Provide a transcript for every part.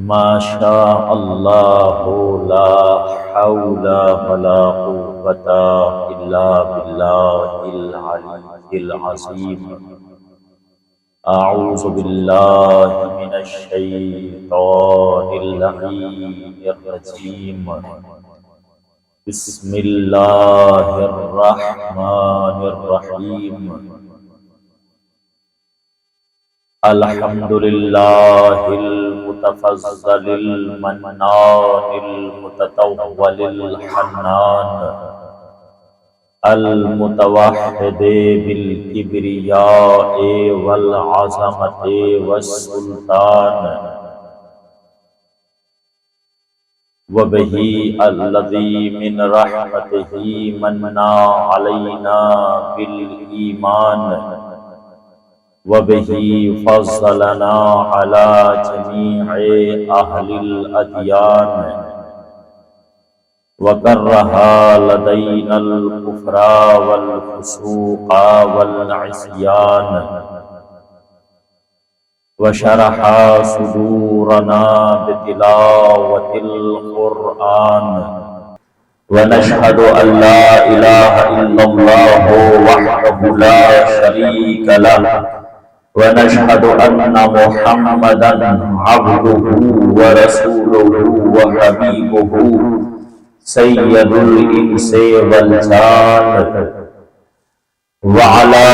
ما شاء اللہ لا حول ولا قوة الا باللہ العلی العظیم۔ اعوذ باللہ من الشیطان اللعین الرجیم۔ بسم اللہ الرحمن الرحیم۔ الحمدللہ المتفضل المنان المتطول الحنان المتوحد بالکبریاء والعظمت والسلطان، وبہ الذی من رحمتہ منّا علینا بالایمان، وبہ فضلنا علی جمیع اہل الادیان، وکرہ لدینا الکفر والفسوق والعصیان، وشرح صدورنا بتلاوة القرآن، ونشهد أن لا إله إلا الله وحده لا شريك له، ونشهد أن محمدا عبده ورسوله وحبيبه سيد الإنس والجان، وعلى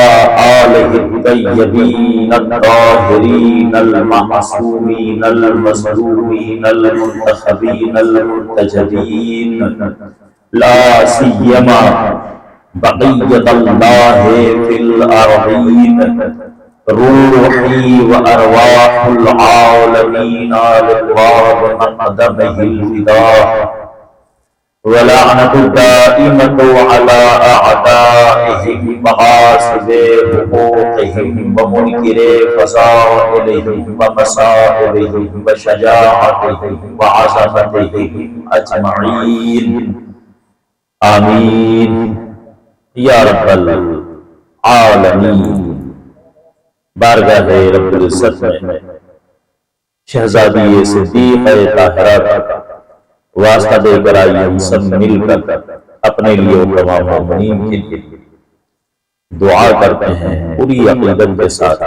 آله الطيبين الطاهرين المعصومين المظلومين المنتخبين المرتجدين، لا سيما بقية الله في الأرضين، روحي وأرواح العالمين لقراب مقدمه الفداء، ولعنة الدائمة على أعدائهم وغاصب حقوقهم ومنكر فضائلهم ومصائبهم وشجاعتهم وعظمتهم أجمعين، آمين یا رب العالمین۔ بارگاہ رب العزت میں شہزادی صدیقہ طاہرہ واسطہ دے کر آئیے ہم سب مل کر اپنے لیے اور تمام مومنین کے لیے دعا کرتے ہیں پوری عقیدت کے ساتھ۔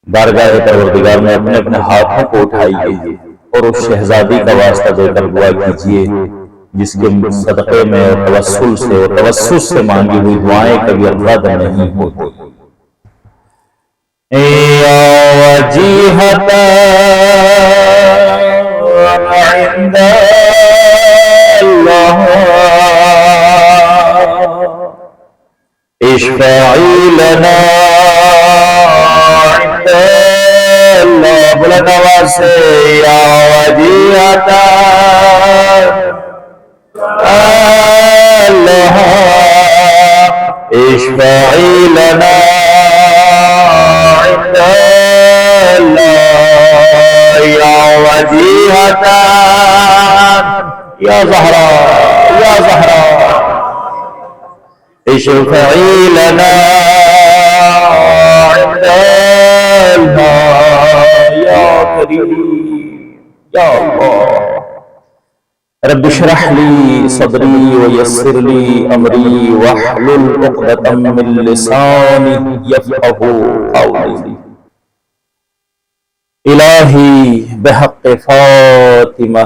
بارگاہ پروردگار میں اپنے اپنے ہاتھوں کو اٹھائیے اور اس شہزادی کا واسطہ دے کر دعا کیجیے جس کے صدقے میں اور توسل سے اور توسل سے مانگی ہوئی دعائیں کبھی رد نہیں ہوتی۔ یا وجیہۃ عند اللہ اشفعی لنا عند اللہ، بلند آواز سے یا وجیہۃ اللہ اشفعی لنا عند اللہ یا وجیہۃ یا زہرا یا زہرا اشفعی لنا عند اللہ یا کریم یا اللہ۔ رب اشرح لی صدری ویسر لی امری واحلل عقدۃ من لسانی یفقہوا قولی۔ الہی بحق فاطمہ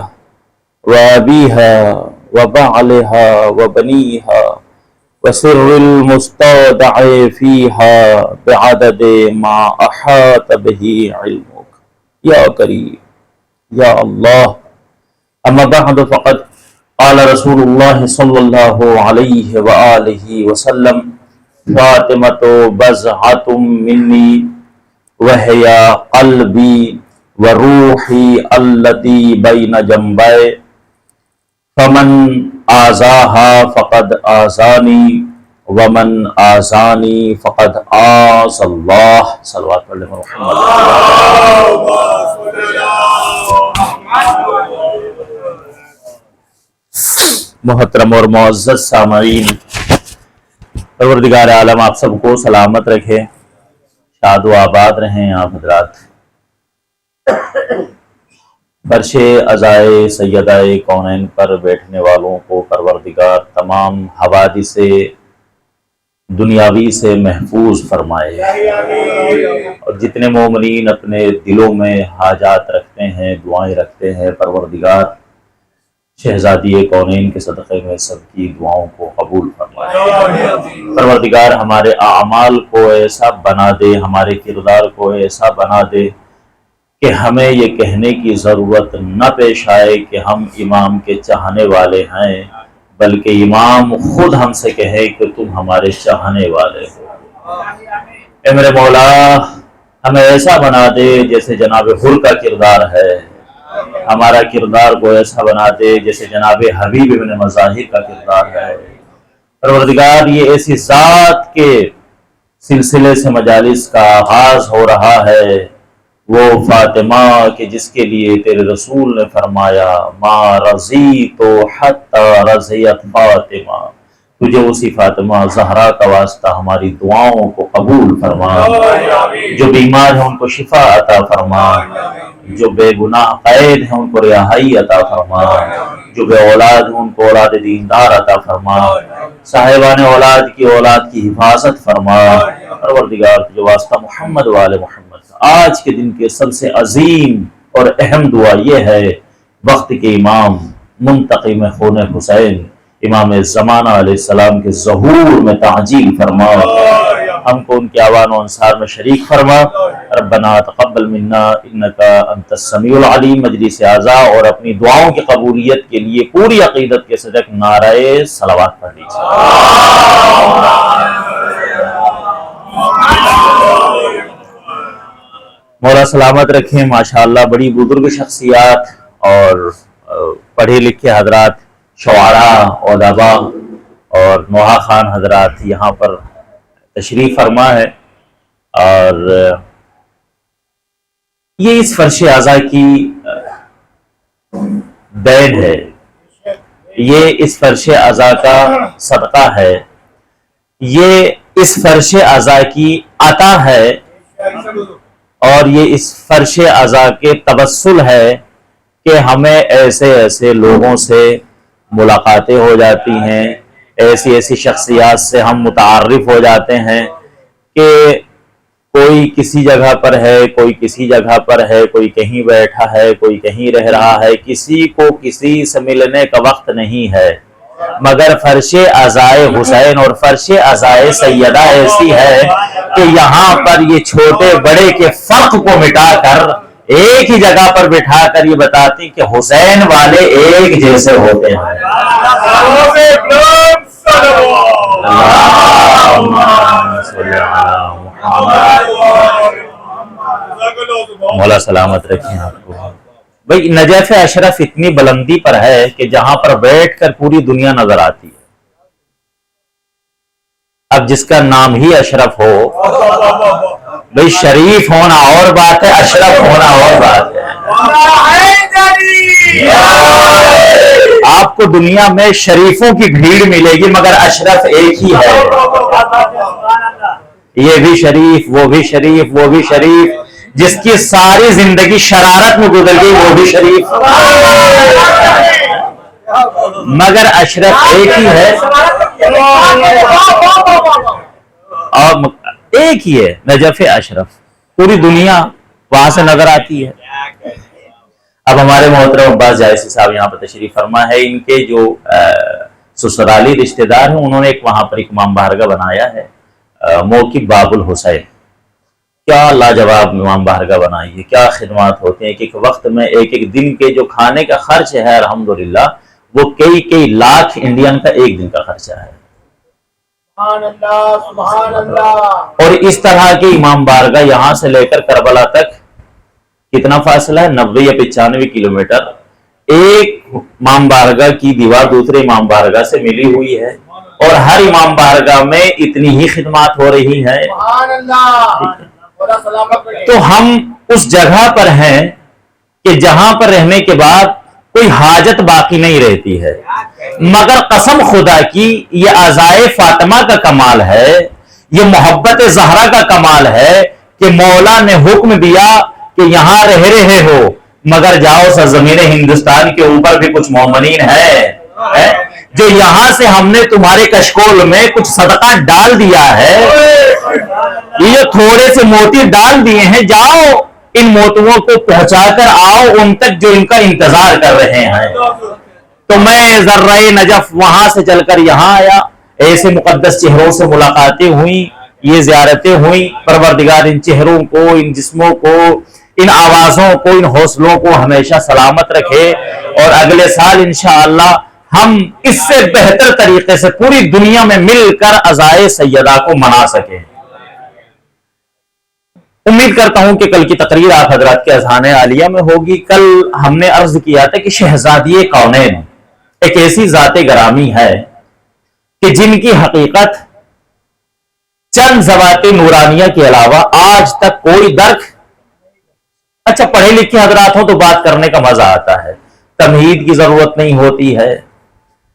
وابیہا وبعلہا وبنیہا وسر المستودع فیہا بعدد ما احاط بہ علمک یا کریم یا اللہ۔ اما بعد فقد قال رسول اللہ صلی اللہ علیہ وآلہ وسلم فاطمۃ بضعۃ منی وہی قلبی وروحی التی بین جنبی، فمن آذاہا فقد آذانی ومن آذانی فقد آذ اللہ۔ صلوات علی محمد۔ محترم اور معزز سامعین، پروردگار عالم آپ سب کو سلامت رکھے، شاد و آباد رہیں آپ حضرات۔ فرش عزائے سیدہ کونین پر بیٹھنے والوں کو پروردگار تمام حوادث دنیاوی سے محفوظ فرمائے، اور جتنے مومنین اپنے دلوں میں حاجات رکھتے ہیں، دعائیں رکھتے ہیں، پروردگار شہزادی کونین کے صدقے میں سب کی دعاؤں کو قبول فرمائے۔ پروردگار ہمارے اعمال کو ایسا بنا دے، ہمارے کردار کو ایسا بنا دے کہ ہمیں یہ کہنے کی ضرورت نہ پیش آئے کہ ہم امام کے چاہنے والے ہیں، بلکہ امام خود ہم سے کہے کہ تم ہمارے چاہنے والے ہو۔ اے میرے مولا، ہمیں ایسا بنا دے جیسے جناب حر کا کردار ہے، ہمارا کردار کو ایسا بنا دے جیسے جناب حبیب ابن مظاہر کا کردار ہے۔ پروردگار یہ ایسی ذات کے سلسلے سے مجالس کا آغاز ہو رہا ہے، وہ فاطمہ کہ جس کے لیے تیرے رسول نے فرمایا ما رضیت حتی رضیت فاطمہ، تجھے اسی فاطمہ زہرا کا واسطہ ہماری دعاؤں کو قبول فرما، جو بیمار ہیں ان کو شفا عطا فرما، جو بے گناہ قید ہیں ان کو رہائی عطا فرما، جو بے اولاد ہیں ان کو اولاد دیندار عطا فرما، صاحبان اولاد کی حفاظت فرما۔ پروردگار تجھے واسطہ محمد وآل محمد۔ آج کے دن کے سب سے عظیم اور اہم دعا یہ ہے، وقت کے امام منتقم خون حسین امام زمانہ علیہ السلام کے ظہور میں تعجیل فرما، ہم کو ان کے آوان و انصار میں شریک فرما۔ ربنا تقبل منا انکا انت السمیع العلیم۔ مجلس اعزا اور اپنی دعاؤں کی قبولیت کے لیے پوری عقیدت کے صدق نعرہ صلوات پڑھ لیجیے۔ مولا سلامت رکھیں۔ ماشاءاللہ بڑی بزرگ شخصیات اور پڑھے لکھے حضرات، شعراء، ادباء اور نوحہ خان حضرات یہاں پر تشریف فرما ہے، اور یہ اس فرش اعزا کی دین ہے، یہ اس فرش اعزا کا صدقہ ہے، یہ اس فرش اعزا کی عطا ہے، اور یہ اس فرش اعزا کے توسل ہے کہ ہمیں ایسے ایسے لوگوں سے ملاقاتیں ہو جاتی ہیں، ایسی ایسی شخصیات سے ہم متعارف ہو جاتے ہیں کہ کوئی کسی جگہ پر ہے، کوئی کسی جگہ پر ہے، کوئی کہیں بیٹھا ہے، کوئی کہیں رہ رہا ہے، کسی کو کسی سے ملنے کا وقت نہیں ہے، مگر فرش عزائے حسین اور فرش عزائے سیدہ ایسی ہے کہ یہاں پر یہ چھوٹے بڑے کے فرق کو مٹا کر ایک ہی جگہ پر بٹھا کر یہ بتاتی کہ حسین والے ایک جیسے ہوتے ہیں۔ مولا سلامت رکھیں آپ کو۔ بھئی نجف اشرف اتنی بلندی پر ہے کہ جہاں پر بیٹھ کر پوری دنیا نظر آتی ہے۔ اب جس کا نام ہی اشرف ہو، بھئی شریف ہونا اور بات ہے، اشرف ہونا اور بات ہے۔ آپ کو دنیا میں شریفوں کی بھیڑ ملے گی مگر اشرف ایک ہی ہے، یہ بھی شریف، وہ بھی شریف، وہ بھی شریف، جس کی ساری زندگی شرارت میں گزر گئی وہ بھی شریف، مگر اشرف ایک ہی ہے، اور ایک ہی ہے نجف اشرف، پوری دنیا وہاں سے نظر آتی ہے۔ اب ہمارے محترم عباس جائسی صاحب یہاں پر تشریف فرما ہے، ان کے جو سسرالی رشتہ دار ہیں انہوں نے وہاں پر ایک امام بارگاہ بنایا ہے، موقف باب الحسین۔ کیا لاجواب امام بارگاہ بنائی ہے، کیا خدمات ہوتے ہیں، ایک وقت میں ایک ایک دن کے جو کھانے کا خرچ ہے الحمدللہ وہ کئی لاکھ انڈین کا ایک دن کا خرچہ ہے۔ سبحان اللہ، سبحان اللہ۔ اور اس طرح کی امام بارگاہ یہاں سے لے کر کربلا تک کتنا فاصلہ ہے، 90 یا 95 کلومیٹر، ایک امام بارگاہ کی دیوار دوسرے امام بارگاہ سے ملی ہوئی ہے، اور ہر امام بارگاہ میں اتنی ہی خدمات ہو رہی ہیں۔ سبحان اللہ۔ تو ہم اس جگہ پر ہیں کہ جہاں پر رہنے کے بعد کوئی حاجت باقی نہیں رہتی ہے، مگر قسم خدا کی یہ عزائے فاطمہ کا کمال ہے، یہ محبت زہرا کا کمال ہے کہ مولا نے حکم دیا کہ یہاں رہ رہے ہو مگر جاؤ سرزمین ہندوستان کے اوپر بھی کچھ مومنین ہے جو یہاں سے ہم نے تمہارے کشکول میں کچھ صدقہ ڈال دیا ہے، یہ جو تھوڑے سے موتی ڈال دیے ہیں، جاؤ ان موتیوں کو پہنچا کر آؤ ان تک جو ان کا انتظار کر رہے ہیں۔ تو میں ذرہ نجف وہاں سے چل کر یہاں آیا، ایسے مقدس چہروں سے ملاقاتیں ہوئیں، یہ زیارتیں ہوئیں۔ پروردگار ان چہروں کو، ان جسموں کو، ان آوازوں کو، ان حوصلوں کو ہمیشہ سلامت رکھے، اور اگلے سال انشاءاللہ ہم اس سے بہتر طریقے سے پوری دنیا میں مل کر عزائے سیدہ کو منا سکیں۔ امید کرتا ہوں کہ کل کی تقریر آپ حضرات کے اذہان عالیہ میں ہوگی۔ کل ہم نے عرض کیا تھا کہ شہزادی کونین ایک ایسی ذات گرامی ہے کہ جن کی حقیقت چند ذوات نورانیہ کے علاوہ آج تک کوئی درک، اچھا پڑھے لکھے حضرات ہوں تو بات کرنے کا مزہ آتا ہے، تمہید کی ضرورت نہیں ہوتی ہے،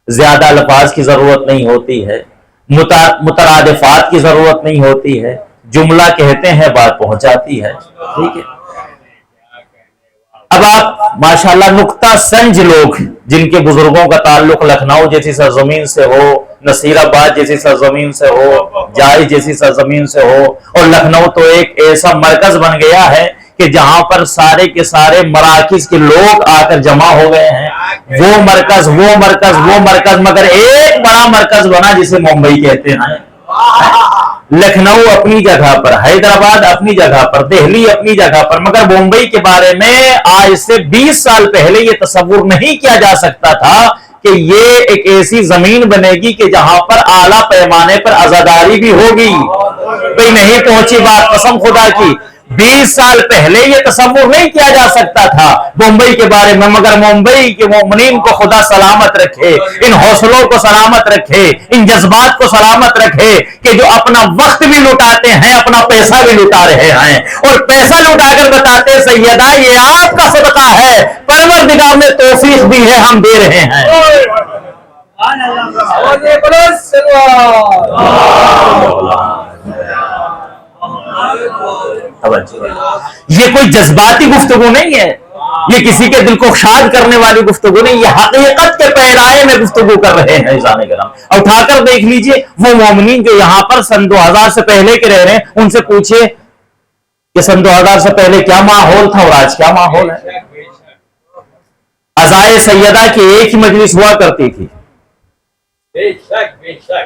زیادہ الفاظ کی ضرورت نہیں ہوتی ہے، مترادفات کی ضرورت نہیں ہوتی ہے، جملہ کہتے ہیں بات پہنچ جاتی ہے، ٹھیک ہے۔ اب آپ ماشاءاللہ نقطہ سنج لوگ جن کے بزرگوں کا تعلق لکھنؤ جیسی سرزمین سے ہو، نصیر آباد جیسی سرزمین سے ہو، جائی جیسی سرزمین سے ہو، اور لکھنؤ تو ایک ایسا مرکز بن گیا ہے کہ جہاں پر سارے کے سارے مراکز کے لوگ آ کر جمع ہو گئے ہیں، وہ مرکز وہ مرکز وہ مرکز، مگر ایک بڑا مرکز بنا جسے ممبئی کہتے ہیں۔ لکھنؤ اپنی جگہ پر، حیدرآباد اپنی جگہ پر، دہلی اپنی جگہ پر، مگر ممبئی کے بارے میں آج سے 20 سال پہلے یہ تصور نہیں کیا جا سکتا تھا کہ یہ ایک ایسی زمین بنے گی کہ جہاں پر اعلیٰ پیمانے پر عزاداری بھی ہوگی۔ کوئی نہیں پہنچی بات قسم خدا کی، 20 سال پہلے یہ تصور نہیں کیا جا سکتا تھا ممبئی کے بارے میں، مگر ممبئی کے مومنین کو خدا سلامت رکھے، ان حوصلوں کو سلامت رکھے، ان جذبات کو سلامت رکھے کہ جو اپنا وقت بھی لٹاتے ہیں، اپنا پیسہ بھی لٹا رہے ہیں، اور پیسہ لٹا کر بتاتے سیدہ یہ آپ کا صدقہ ہے، پروردگار نے توفیق دی ہے، ہم دے رہے ہیں۔ یہ کوئی جذباتی گفتگو نہیں ہے، یہ کسی کے دل کو شاد کرنے والی گفتگو نہیں، یہ حقیقت کے پیرائے میں گفتگو کر رہے ہیں عزیزان کرام۔ اٹھا کر دیکھ لیجئے وہ مومنین جو یہاں پر سن 2000 سے پہلے کے رہ رہے ہیں، ان سے پوچھئے کہ سن 2000 سے پہلے کیا ماحول تھا اور آج کیا ماحول ہے۔ عزائے سیدہ کی ایک ہی مجلس ہوا کرتی تھی،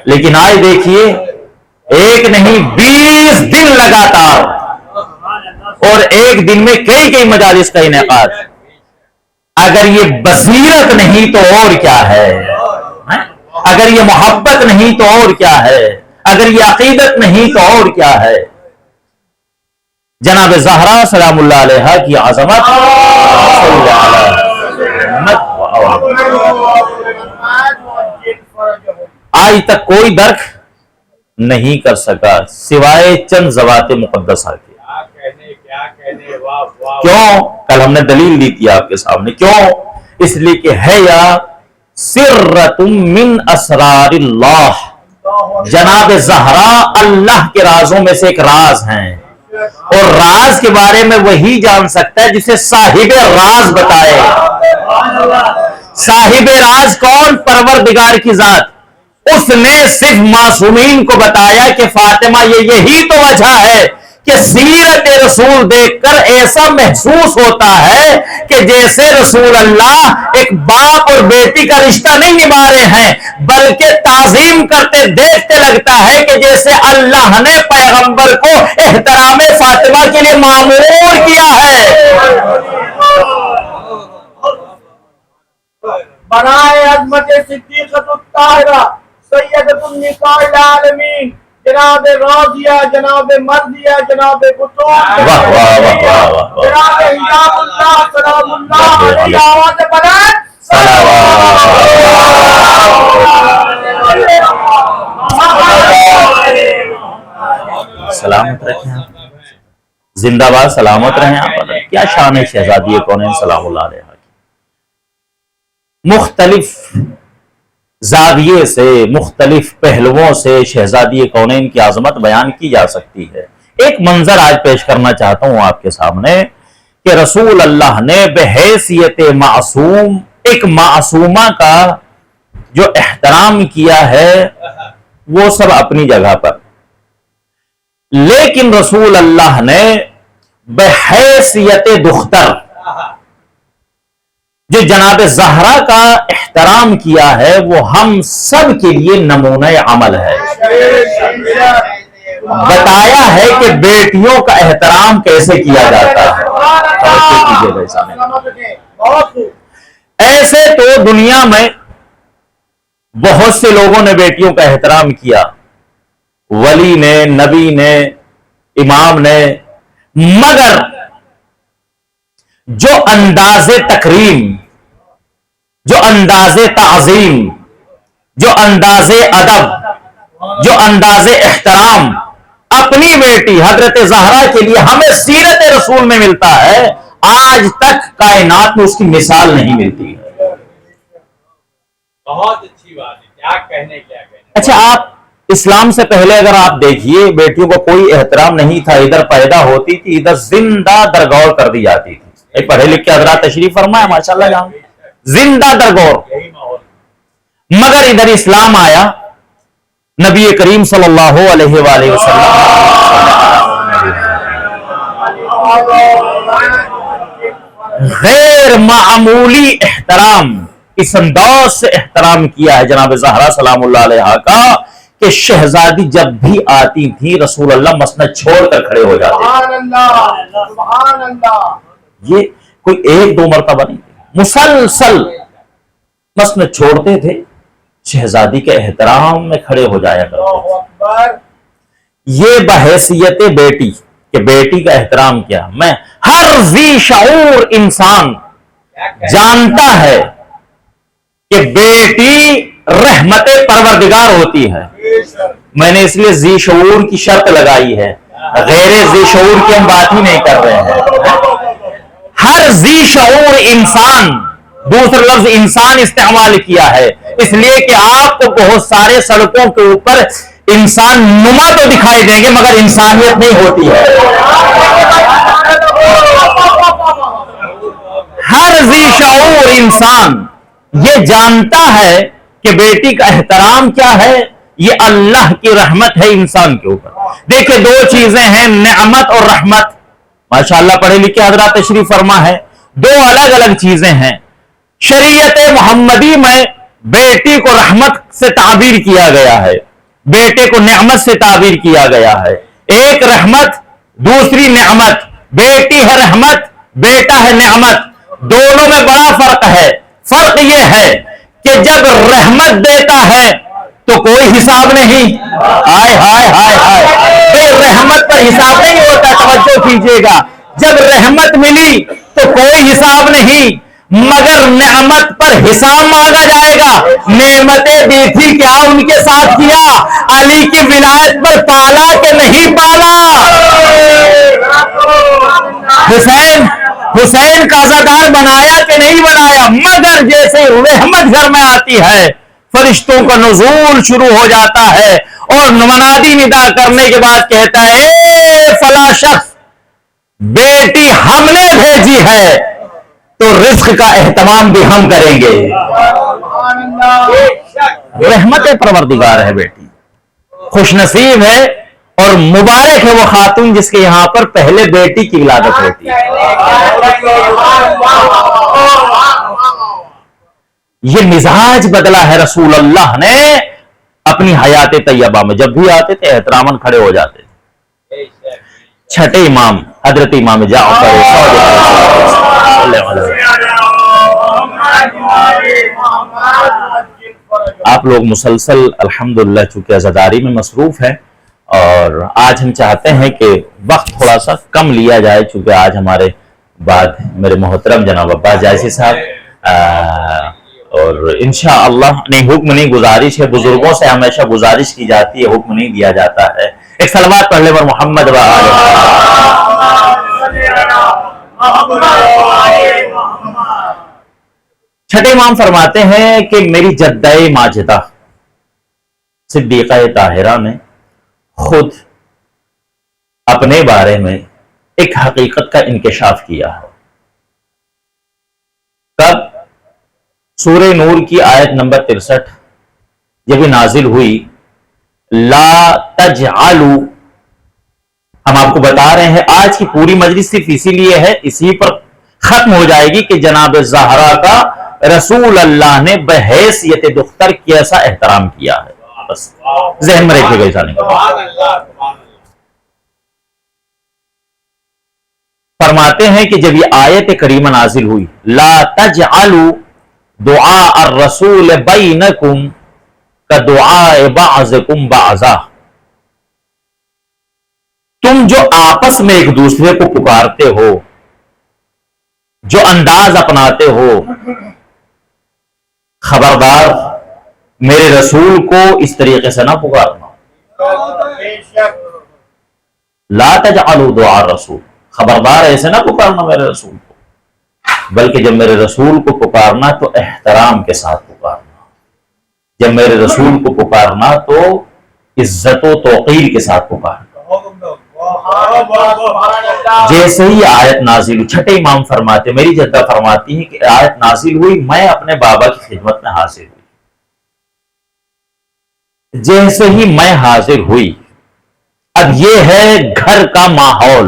لیکن آج دیکھیے ایک نہیں 20 دن لگاتار، اور ایک دن میں کئی مجالس کا انعقاد۔ اگر یہ بصیرت نہیں تو اور کیا ہے، اگر یہ محبت نہیں تو اور کیا ہے، اگر یہ عقیدت نہیں تو اور کیا ہے۔ جناب زہرا سلام اللہ علیہا کی عظمت، آج تک کوئی درک نہیں کر سکا سوائے چند ذوات مقدسہ کے۔ کیوں؟ کل ہم نے دلیل دی تھی آپ کے سامنے، کیوں؟ اس لیے کہ ہے یا سرۃ من اسرار اللہ، جناب زہرا اللہ کے رازوں میں سے ایک راز ہیں، اور راز کے بارے میں وہی جان سکتا ہے جسے صاحب راز بتائے۔ صاحب راز کون؟ پروردگار کی ذات۔ اس نے صرف معصومین کو بتایا کہ فاطمہ یہی تو وجہ ہے کہ سیرت رسول دیکھ کر ایسا محسوس ہوتا ہے کہ جیسے رسول اللہ ایک باپ اور بیٹی کا رشتہ نہیں نبھا رہے ہیں، بلکہ تعظیم کرتے دیکھتے لگتا ہے کہ جیسے اللہ نے پیغمبر کو احترام فاطمہ کے لیے مامور کیا ہے۔ برائے عظمت صدیقۃ الطاہرہ سیدۃ النساء العالمین جناب راضیہ، جناب مرضیہ، جناب بطول، جناب حجاب اللہ سلام اللہ علیہ، آواز بلند سلامت رکھیں آپ، زندہ باد سلامت رہیں آپ۔ کیا شان ہے شہزادی کونین سلام اللہ علیہ کی۔ مختلف زاویے سے، مختلف پہلوؤں سے شہزادی کونین کی عظمت بیان کی جا سکتی ہے۔ ایک منظر آج پیش کرنا چاہتا ہوں آپ کے سامنے کہ رسول اللہ نے بحیثیت معصوم ایک معصومہ کا جو احترام کیا ہے وہ سب اپنی جگہ پر، لیکن رسول اللہ نے بحیثیت دختر جو جناب زہرا کا احترام کیا ہے وہ ہم سب کے لیے نمونہ عمل ہے۔ بتایا ہے کہ بیٹیوں کا احترام کیسے کیا جاتا ہے۔ ایسے تو دنیا میں بہت سے لوگوں نے بیٹیوں کا احترام کیا، ولی نے، نبی نے، امام نے، مگر جو انداز تکریم، جو انداز تعظیم، جو انداز ادب، جو انداز احترام اپنی بیٹی حضرت زہرا کے لیے ہمیں سیرت رسول میں ملتا ہے، آج تک کائنات میں اس کی مثال نہیں ملتی ہے۔ بہت اچھی بات ہے، کیا کہنے۔ اچھا، آپ اسلام سے پہلے اگر آپ دیکھیے بیٹیوں کو کوئی احترام نہیں تھا، ادھر پیدا ہوتی تھی ادھر زندہ درگور کر دی جاتی تھی۔ پڑھے لکھ کے حضرات تشریف فرمائے ماشاءاللہ، جہاں زندہ درگور۔ مگر ادھر اسلام آیا، نبی کریم صلی اللہ علیہ وآلہ وسلم غیر معمولی احترام اس انداز سے احترام کیا ہے جناب زہرا سلام اللہ علیہا کا کہ شہزادی جب بھی آتی تھی رسول اللہ مسند چھوڑ کر کھڑے ہو جاتے۔ سبحان اللہ۔ یہ کوئی ایک دو مرتبہ نہیں، مسلسل مسند چھوڑتے تھے، شہزادی کے احترام میں کھڑے ہو جایا کرتے تھے۔ یہ بحیثیت بیٹی کہ بیٹی کا احترام کیا، میں ہر ذی شعور انسان جانتا ہے کہ بیٹی رحمت پروردگار ہوتی ہے۔ میں نے اس لیے ذی شعور کی شرط لگائی ہے، غیر ذی شعور کی ہم بات ہی نہیں کر رہے ہیں۔ ہر ذی شعور انسان، دوسرا لفظ انسان استعمال کیا ہے اس لیے کہ آپ کو بہت سارے سڑکوں کے اوپر انسان نما تو دکھائی دیں گے مگر انسانیت نہیں ہوتی ہے۔ ہر ذی شعور انسان یہ جانتا ہے کہ بیٹی کا احترام کیا ہے، یہ اللہ کی رحمت ہے انسان کے اوپر۔ دیکھیں دو چیزیں ہیں، نعمت اور رحمت۔ ماشاءاللہ پڑھے لکھے حضرات تشریف فرما ہے، دو الگ الگ چیزیں ہیں۔ شریعت محمدی میں بیٹی کو رحمت سے تعبیر کیا گیا ہے، بیٹے کو نعمت سے تعبیر کیا گیا ہے۔ ایک رحمت، دوسری نعمت۔ بیٹی ہے رحمت، بیٹا ہے نعمت، دونوں میں بڑا فرق ہے۔ فرق یہ ہے کہ جب رحمت دیتا ہے تو کوئی حساب نہیں، ہائے ہائے ہائے ہائے، بے رحمت پر حساب نہیں ہوتا، توجہ کیجئے گا۔ جب رحمت ملی تو کوئی حساب نہیں، مگر نعمت پر حساب مانگا جائے گا۔ نعمتیں دی تھی کیا ان کے ساتھ کیا، علی کی ولایت پر پالا کہ نہیں پالا، حسین کا عزادار بنایا کہ نہیں بنایا۔ مگر جیسے رحمت گھر میں آتی ہے فرشتوں کا نزول شروع ہو جاتا ہے اور منادی ندا کرنے کے بعد کہتا ہے اے فلاں شخص، بیٹی ہم نے بھیجی ہے تو رزق کا اہتمام بھی ہم کریں گے۔ رحمت پروردگار ہے بیٹی، خوش نصیب ہے اور مبارک ہے وہ خاتون جس کے یہاں پر پہلے بیٹی کی ولادت ہوتی ہے۔ یہ مزاج بدلا ہے رسول اللہ نے اپنی حیات طیبہ میں، جب بھی آتے تھے احتراماً کھڑے ہو جاتے تھے۔ چھٹے امام حضرت امام جعفر آپ لوگ مسلسل الحمدللہ چونکہ عزاداری میں مصروف ہیں اور آج ہم چاہتے ہیں کہ وقت تھوڑا سا کم لیا جائے، چونکہ آج ہمارے بعد میرے محترم جناب عباس جائسی صاحب، اور انشاءاللہ نہیں حکم نہیں گزارش ہے، بزرگوں سے ہمیشہ گزارش کی جاتی ہے، حکم نہیں دیا جاتا ہے۔ ایک صلوات پڑھ لے پر محمد و چھٹے امام فرماتے ہیں کہ میری جدہ ماجدہ صدیقہ طاہرہ نے خود اپنے بارے میں ایک حقیقت کا انکشاف کیا ہے۔ سورہ نور کی آیت نمبر 63 جب یہ نازل ہوئی، لا تجعلوا، ہم آپ کو بتا رہے ہیں آج کی پوری مجلس صرف اسی لیے ہے، اسی پر ختم ہو جائے گی کہ جناب زہرا کا رسول اللہ نے بحیثیت دختر کیسا احترام کیا ہے، بس ذہن میں رکھے گا ایسا نہیں۔ سبحان اللہ سبحان اللہ۔ فرماتے ہیں کہ جب یہ آیت کریمہ نازل ہوئی، لا تجعلوا دعاء الرسول بینکم کدعاء بعضکم بعضا، تم جو آپس میں ایک دوسرے کو پکارتے ہو، جو انداز اپناتے ہو، خبردار میرے رسول کو اس طریقے سے نہ پکارنا۔ بے شک لا تجعلوا دعاء الرسول، خبردار ایسے نہ پکارنا میرے رسول کو، بلکہ جب میرے رسول کو پکارنا تو احترام کے ساتھ پکارنا، جب میرے رسول کو پکارنا تو عزت و توقیر کے ساتھ پکارنا۔ جیسے ہی آیت نازل ہوئی، چھٹے امام فرماتے، میری جدہ فرماتی ہے کہ آیت نازل ہوئی، میں اپنے بابا کی خدمت میں حاضر ہوئی۔ جیسے ہی میں حاضر ہوئی، اب یہ ہے گھر کا ماحول۔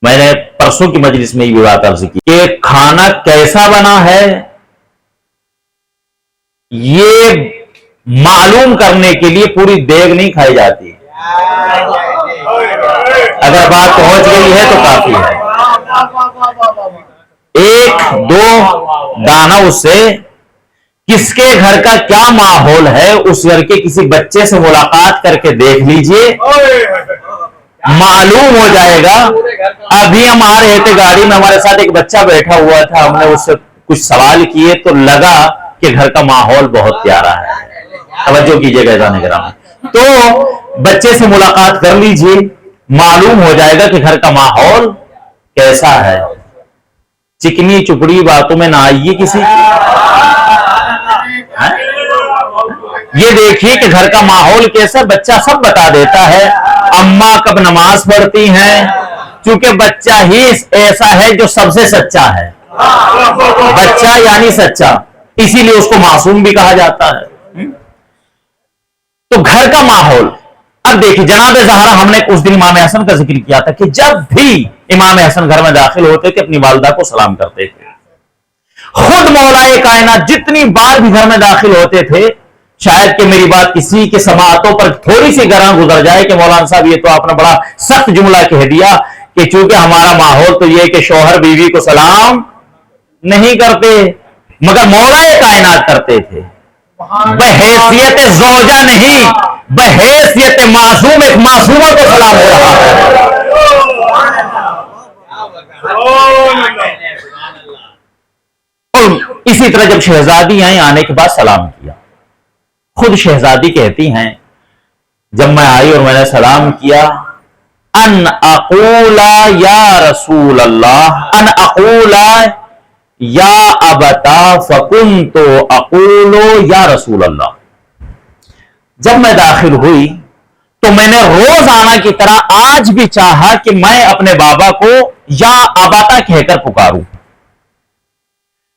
میں نے پرسوں کی مجلس میں یہ بات عرض کی کہ کھانا کیسا بنا ہے یہ معلوم کرنے کے لیے پوری دیگ نہیں کھائی جاتی، اگر بات پہنچ گئی ہے تو کافی ہے۔ ایک دو دانہ اس سے کس کے گھر کا کیا ماحول ہے، اس گھر کے کسی بچے سے ملاقات کر کے دیکھ لیجئے، معلوم ہو جائے گا۔ ابھی ہم آ رہے تھے گاڑی میں، ہمارے ساتھ ایک بچہ بیٹھا ہوا تھا، ہم نے اس سے کچھ سوال کیے تو لگا کہ گھر کا ماحول بہت پیارا ہے۔ توجہ کیجئے گا جانے گرام، تو بچے سے ملاقات کر لیجئے، معلوم ہو جائے گا کہ گھر کا ماحول کیسا ہے۔ چکنی چپڑی باتوں میں نہ آئیے کسی کی، یہ دیکھیے کہ گھر کا ماحول کیسا، بچہ سب بتا دیتا ہے۔ اماں کب نماز پڑھتی ہیں، چونکہ بچہ ہی ایسا ہے جو سب سے سچا ہے، بچہ یعنی سچا، اسی لیے اس کو معصوم بھی کہا جاتا ہے۔ تو گھر کا ماحول، اب دیکھیے جناب زہرا، ہم نے اس دن امام حسن کا ذکر کیا تھا کہ جب بھی امام حسن گھر میں داخل ہوتے تھے اپنی والدہ کو سلام کرتے تھے۔ خود مولا کائنات جتنی بار بھی گھر میں داخل ہوتے تھے، شاید کہ میری بات کسی کے سماعتوں پر تھوڑی سی گراں گزر جائے کہ مولانا صاحب یہ تو آپ نے بڑا سخت جملہ کہہ دیا کہ چونکہ ہمارا ماحول تو یہ کہ شوہر بیوی کو سلام نہیں کرتے، مگر مولا کائنات کرتے تھے، بحیثیت زوجہ نہیں، بحیثیت معصوم، ایک معصومہ کو سلام ہو رہا ہے۔ اور اسی طرح جب شہزادی آئیں، آنے کے بعد سلام کیا، خود شہزادی کہتی ہیں جب میں آئی اور میں نے سلام کیا، ان اقولا یا رسول اللہ، ان اقولا یا ابتا فکنت اقول یا رسول اللہ۔ جب میں داخل ہوئی تو میں نے روزانہ کی طرح آج بھی چاہا کہ میں اپنے بابا کو یا ابتا کہہ کر پکاروں،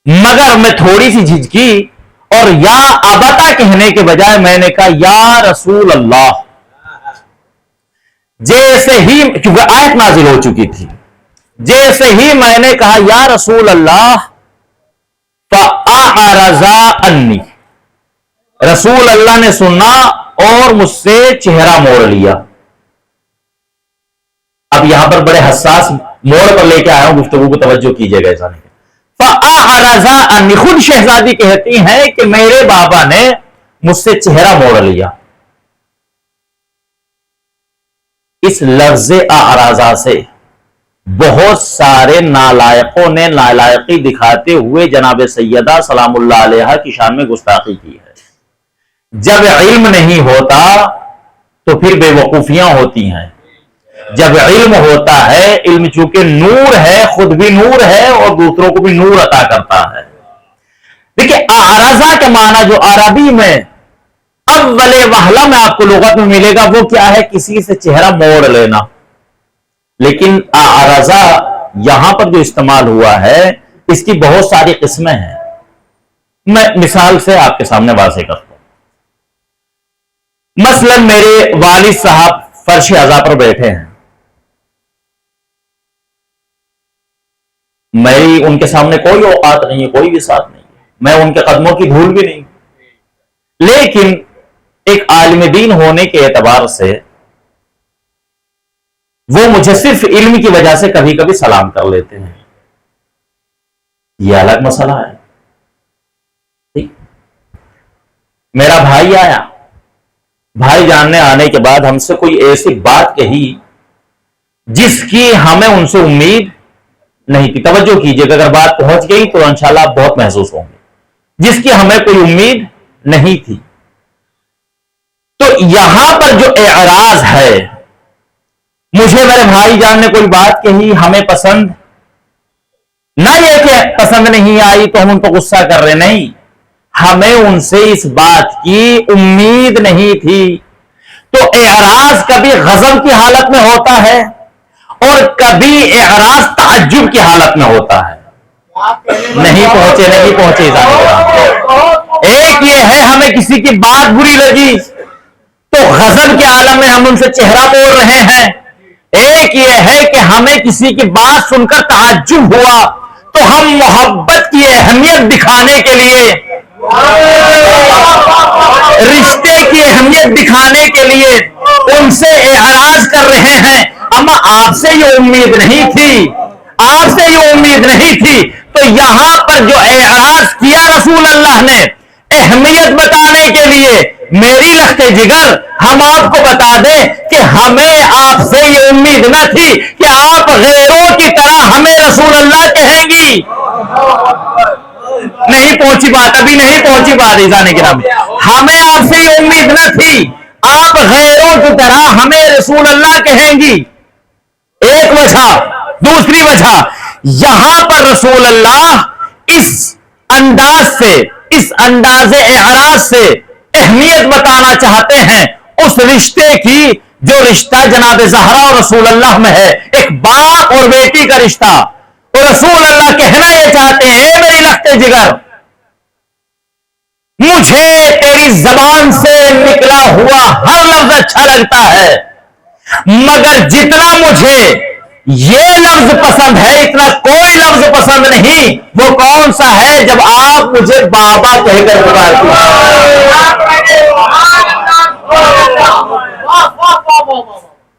مگر میں تھوڑی سی جھجکی اور یا ابتا کہنے کے بجائے میں نے کہا یا رسول اللہ۔ جیسے ہی، کیونکہ آیت نازل ہو چکی تھی، جیسے ہی میں نے کہا یا رسول اللہ، فَأَعْرَضَ عَنِّي، رسول اللہ نے سنا اور مجھ سے چہرہ موڑ لیا۔ اب یہاں پر بڑے حساس موڑ پر لے کے آیا ہوں، گفتگو کو توجہ کیجئے گا ایسا نہیں۔ فَأَعْرَضَ عَنِّي، خود شہزادی کہتی ہیں کہ میرے بابا نے مجھ سے چہرہ موڑ لیا۔ اس لفظ اعراضہ سے بہت سارے نالائقوں نے نالائقی دکھاتے ہوئے جناب سیدہ سلام اللہ علیہا کی شان میں گستاخی کی ہے۔ جب علم نہیں ہوتا تو پھر بے وقوفیاں ہوتی ہیں، جب علم ہوتا ہے، علم چونکہ نور ہے، خود بھی نور ہے اور دوسروں کو بھی نور عطا کرتا ہے۔ دیکھیں اعراضہ کے معنی جو عربی میں اول وہلہ میں آپ کو لغت میں ملے گا وہ کیا ہے، کسی سے چہرہ موڑ لینا، لیکن اعراضہ یہاں پر جو استعمال ہوا ہے اس کی بہت ساری قسمیں ہیں۔ میں مثال سے آپ کے سامنے واضح کرتا ہوں. مثلا میرے والد صاحب فرش عزا پر بیٹھے ہیں، میری ان کے سامنے کوئی اوقات نہیں ہے، کوئی بھی ساتھ نہیں ہے، میں ان کے قدموں کی دھول بھی نہیں، لیکن ایک عالم دین ہونے کے اعتبار سے وہ مجھے صرف علم کی وجہ سے کبھی کبھی سلام کر لیتے ہیں. یہ الگ مسئلہ ہے. ٹھیک، میرا بھائی آیا، بھائی جاننے آنے کے بعد ہم سے کوئی ایسی بات کہی جس کی ہمیں ان سے امید نہیں تھی. توجہ کیجئے کہ اگر بات پہنچ گئی تو انشاءاللہ آپ بہت محسوس ہوں گے. جس کی ہمیں کوئی امید نہیں تھی. تو یہاں پر جو اعراض ہے، مجھے میرے بھائی جان نے کوئی بات کہی، ہمیں پسند نہ یہ کہ پسند نہیں آئی تو ہم ان کو غصہ کر رہے، نہیں، ہمیں ان سے اس بات کی امید نہیں تھی. تو اعراض کبھی غضب کی حالت میں ہوتا ہے اور کبھی اعراض تعجب کی حالت میں ہوتا ہے. نہیں پہنچے ایک یہ ہے ہمیں کسی کی بات بری لگی تو غضب کے عالم میں ہم ان سے چہرہ موڑ رہے ہیں. ایک یہ ہے کہ ہمیں کسی کی بات سن کر تعجب ہوا تو ہم محبت کی اہمیت دکھانے کے لیے، رشتے کی اہمیت دکھانے کے لیے ان سے اعراض کر رہے ہیں. اما آپ سے یہ امید نہیں تھی، آپ سے یہ امید نہیں تھی. تو یہاں پر جو اعراض کیا رسول اللہ نے اہمیت بتانے کے لیے، میری لخت جگر ہم آپ کو بتا دیں کہ ہمیں آپ سے یہ امید نہ تھی کہ آپ غیروں کی طرح ہمیں رسول اللہ کہیں گی. نہیں پہنچی بات، ابھی نہیں پہنچی بات عزیزان کرام. ہمیں آپ سے یہ امید نہ تھی آپ غیروں کی طرح ہمیں رسول اللہ کہیں گی. ایک وجہ. دوسری وجہ، یہاں پر رسول اللہ اس انداز سے، اس انداز اعراض سے اہمیت بتانا چاہتے ہیں اس رشتے کی جو رشتہ جناب زہرا اور رسول اللہ میں ہے، ایک باپ اور بیٹی کا رشتہ. اور رسول اللہ کہنا یہ چاہتے ہیں، میری لخت جگر، مجھے تیری زبان سے نکلا ہوا ہر لفظ اچھا لگتا ہے، مگر جتنا مجھے یہ لفظ پسند ہے اتنا کوئی لفظ پسند نہیں. وہ کون سا ہے؟ جب آپ مجھے بابا کہہ کر پکارتے ہیں.